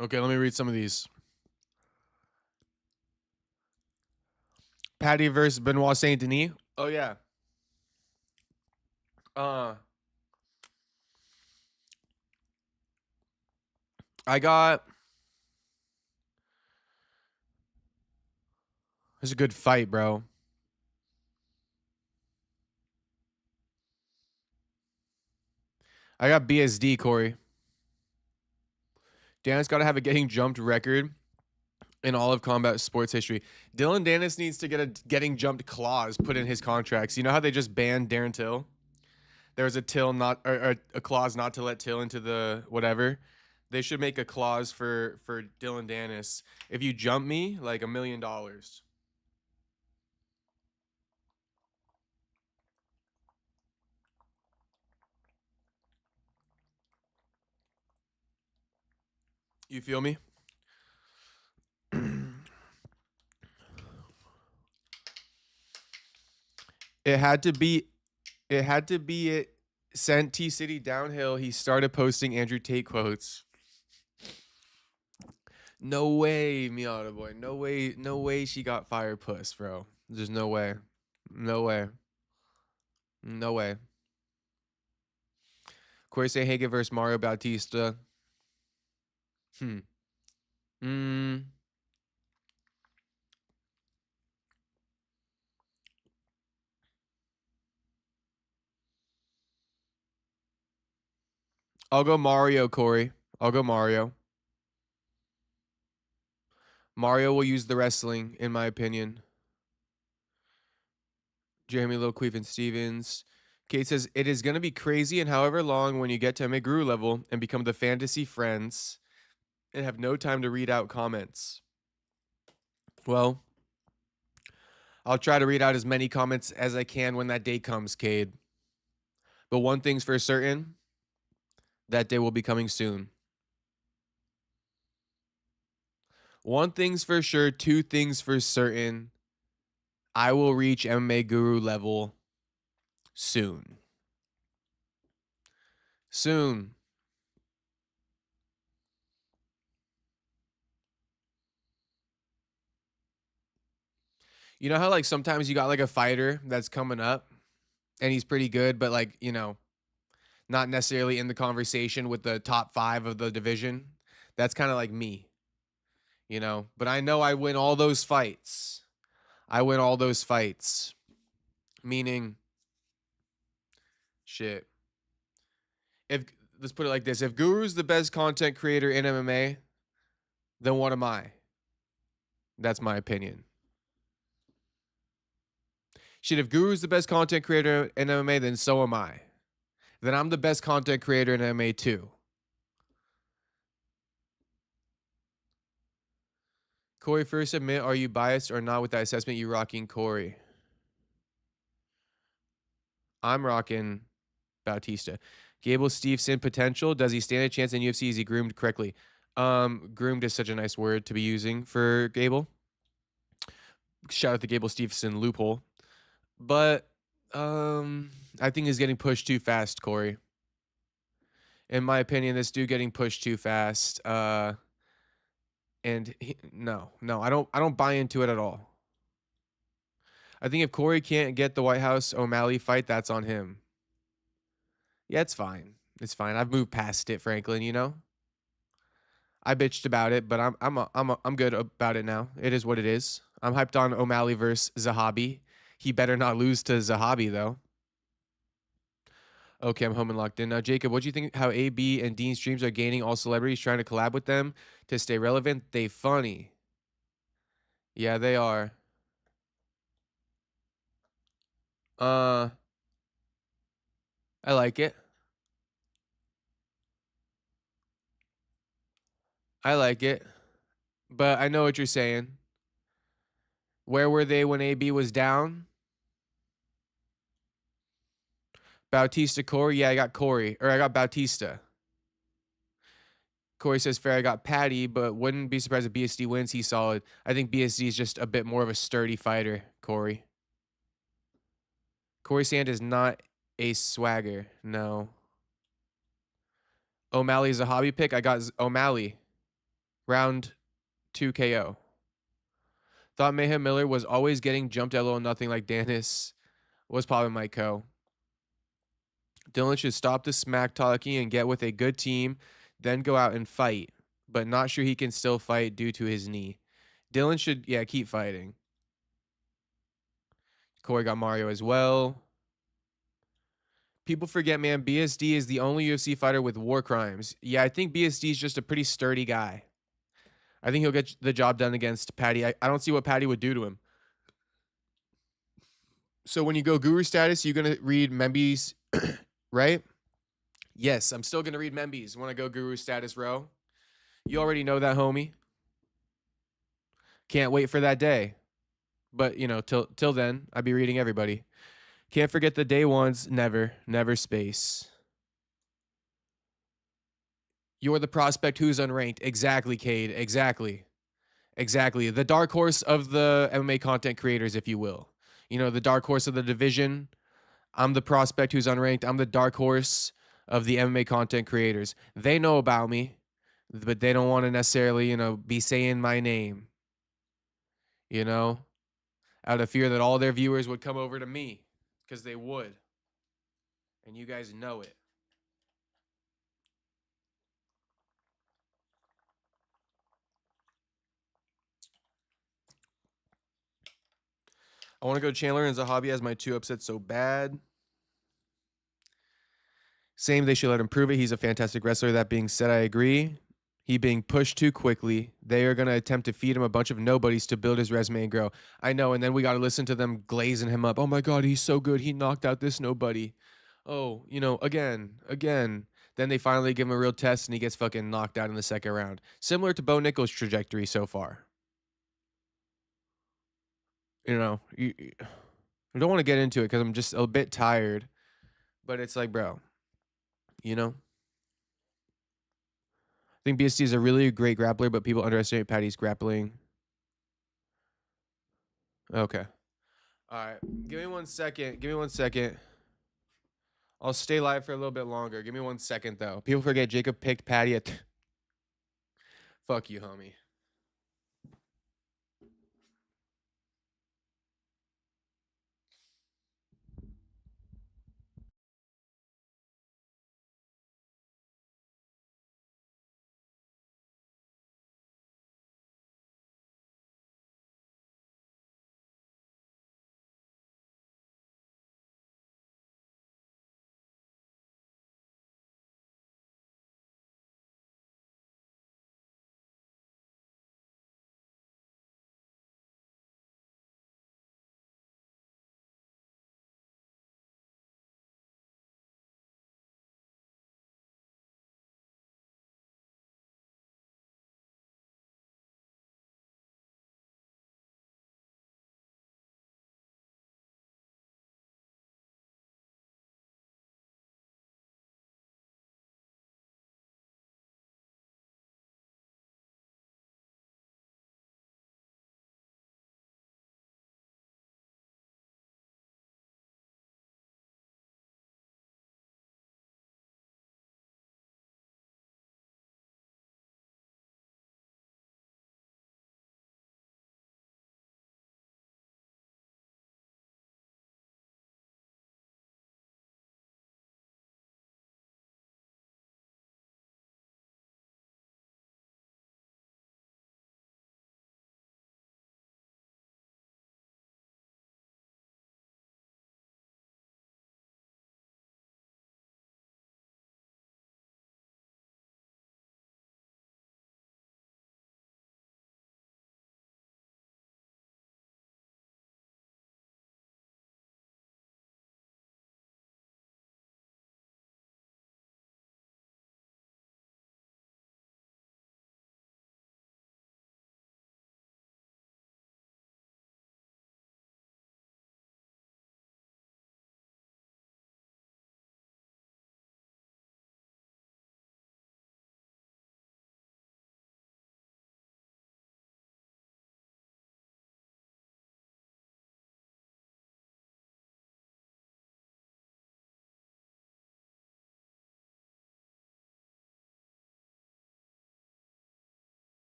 Okay, let me read some of these. Patty versus Benoit Saint Denis. Oh yeah. I got. It's a good fight, bro. I got BSD, Corey. Dan's got to have a getting jumped record in all of combat sports history. Dillon Danis needs to get a getting jumped clause put in his contracts. You know how they just banned Darren Till? There was a Till not or a clause not to let Till into the whatever. They should make a clause for Dillon Danis. If you jump me, like $1 million. You feel me? It had to be it sent T City downhill. He started posting Andrew Tate quotes. No way, Miata boy. No way she got fire puss, bro. There's no way. No way. No way. Corey say Hagen versus Mario Bautista. I'll go Mario, Corey. I'll go Mario. Mario will use the wrestling, in my opinion. Jeremy Lil Queef and Stevens. Kate says, it is going to be crazy and however long when you get to McGrew level and become the fantasy friends and have no time to read out comments. Well, I'll try to read out as many comments as I can when that day comes, Cade. But one thing's for certain, that day will be coming soon. One thing's for sure, two things for certain. I will reach MMA Guru level soon. Soon. You know how like sometimes you got like a fighter that's coming up and he's pretty good, but like, you know, not necessarily in the conversation with the top 5 of the division? That's kind of like me, you know? But I know I win all those fights. I win all those fights. Meaning, shit. If let's put it like this, if Guru's the best content creator in MMA, then what am I? That's my opinion. Shit, if Guru's the best content creator in MMA, then so am I. Then I'm the best content creator in MMA too. Corey, first admit, are you biased or not with that assessment you rocking Corey? I'm rocking Bautista. Gable Steveson potential. Does he stand a chance in UFC? Is he groomed correctly? Groomed is such a nice word to be using for Gable. Shout out the Gable Steveson loophole. But I think he's getting pushed too fast, Corey. In my opinion, this dude getting pushed too fast. And no, I don't buy into it at all. I think if Corey can't get the White House O'Malley fight, that's on him. Yeah, it's fine. It's fine. I've moved past it, Franklin, you know? I bitched about it, but I'm good about it now. It is what it is. I'm hyped on O'Malley versus Zahabi. He better not lose to Zahabi though. Okay, I'm home and locked in now. Jacob, what do you think how AB and Dean streams are gaining all celebrities trying to collab with them to stay relevant? They funny. Yeah, they are. Uh, I like it. I like it. But I know what you're saying. Where were they when AB was down? Bautista Corey? Yeah, I got Corey. Or I got Bautista. Corey says fair, I got Patty, but wouldn't be surprised if BSD wins. He's solid. I think BSD is just a bit more of a sturdy fighter, Corey. Corey Sand is not a swagger. No. O'Malley is a hobby pick. I got O'Malley. Round 2 KO. Thought Mayhem Miller was always getting jumped at low nothing like Danis was probably my co. Dillon should stop the smack talking and get with a good team, then go out and fight. But not sure he can still fight due to his knee. Dillon should, yeah, keep fighting. Corey got Mario as well. People forget, man, BSD is the only UFC fighter with war crimes. Yeah, I think BSD is just a pretty sturdy guy. I think he'll get the job done against Patty. I don't see what Patty would do to him. So when you go guru status, you're going to read Membies, right? Yes, I'm still going to read Membies when I go guru status row. You already know that, homie. Can't wait for that day. But, you know, till then, I'd be reading everybody. Can't forget the day ones. Never space. You're the prospect who's unranked. Exactly, Cade. Exactly. The dark horse of the MMA content creators, if you will. You know, the dark horse of the division. I'm the prospect who's unranked. I'm the dark horse of the MMA content creators. They know about me, but they don't want to necessarily, you know, be saying my name. You know, out of fear that all their viewers would come over to me, because they would. And you guys know it. I want to go Chandler and Zahabi as my 2 upsets so bad. Same, they should let him prove it. He's a fantastic wrestler. That being said, I agree. He being pushed too quickly. They are going to attempt to feed him a bunch of nobodies to build his resume and grow. I know, and then we got to listen to them glazing him up. Oh my God, he's so good. He knocked out this nobody. Oh, you know, again. Then they finally give him a real test and he gets fucking knocked out in the second round. Similar to Bo Nichols' trajectory so far. You know, I don't want to get into it because I'm just a bit tired. But it's like, bro, you know? I think BSD is a really great grappler, but people underestimate Patty's grappling. Okay. All right. Give me 1 second. I'll stay live for a little bit longer. Give me 1 second, though. People forget Jacob picked Patty at... Fuck you, homie.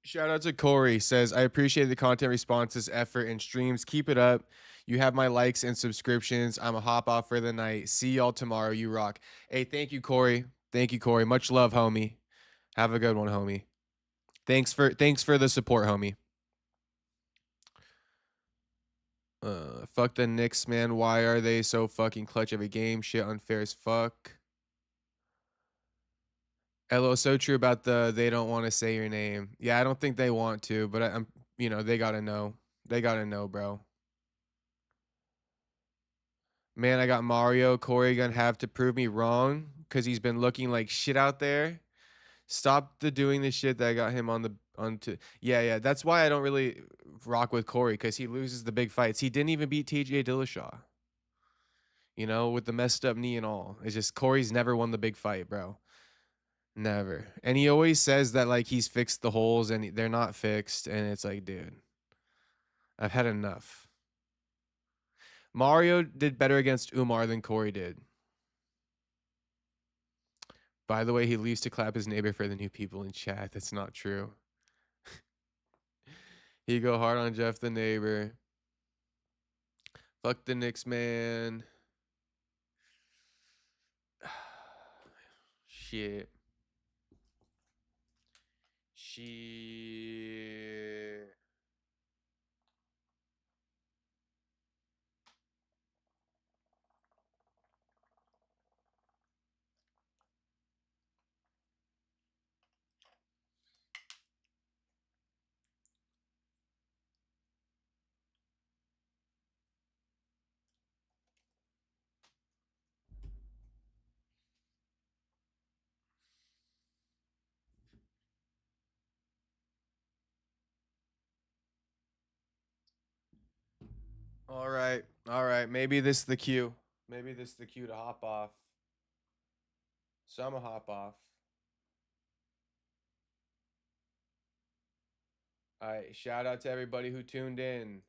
Shout out to Corey. Says, I appreciate the content responses, effort, and streams. Keep it up. You have my likes and subscriptions. I'm a hop off for the night. See y'all tomorrow. You rock. Hey, thank you, Corey. Thank you, Corey. Much love, homie. Have a good one, homie. Thanks for the support, homie. Fuck the Knicks, man. Why are they so fucking clutch every game? Shit unfair as fuck. LO, so true about the they don't want to say your name. Yeah, I don't think they want to, but I'm they gotta know. They gotta know, bro. Man, I got Mario. Corey gonna have to prove me wrong because he's been looking like shit out there. Stop the doing the shit that got him on the onto. Yeah. That's why I don't really rock with Corey because he loses the big fights. He didn't even beat TJ Dillashaw. With the messed up knee and all. It's just Corey's never won the big fight, bro. Never. And he always says that like he's fixed the holes and they're not fixed. And it's like, dude, I've had enough. Mario did better against Umar than Corey did. By the way, he leaves to clap his neighbor for the new people in chat. That's not true. He go hard on Jeff the neighbor. Fuck the Knicks, man. Shit. All right. Maybe this is the cue. Maybe this is the cue to hop off. So I'm gonna hop off. All right. Shout out to everybody who tuned in.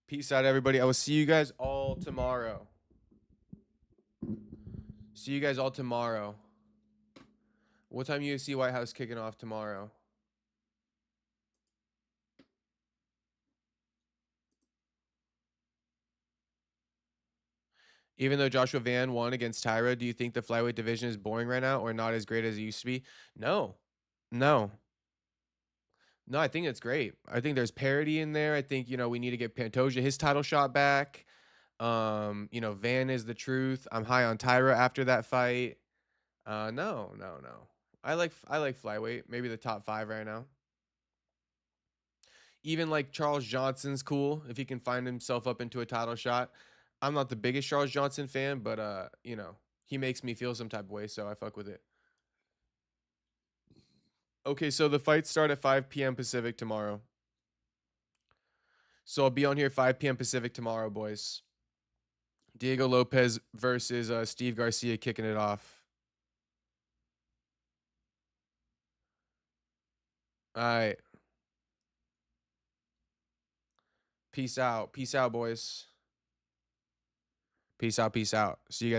Peace out, everybody. I will see you guys all tomorrow. See you guys all tomorrow. What time UFC White House kicking off tomorrow? Even though Joshua Van won against Tyra, do you think the flyweight division is boring right now or not as great as it used to be? No. No, I think it's great. I think there's parity in there. I think, we need to get Pantoja his title shot back. Van is the truth. I'm high on Tyra after that fight. No. I like flyweight, maybe the top 5 right now. Even like Charles Johnson's cool if he can find himself up into a title shot. I'm not the biggest Charles Johnson fan, but he makes me feel some type of way, so I fuck with it. Okay, so the fights start at 5 p.m. Pacific tomorrow. So I'll be on here 5 p.m. Pacific tomorrow, boys. Diego Lopez versus Steve Garcia kicking it off. All right. Peace out. Peace out, boys. Peace out. See you guys.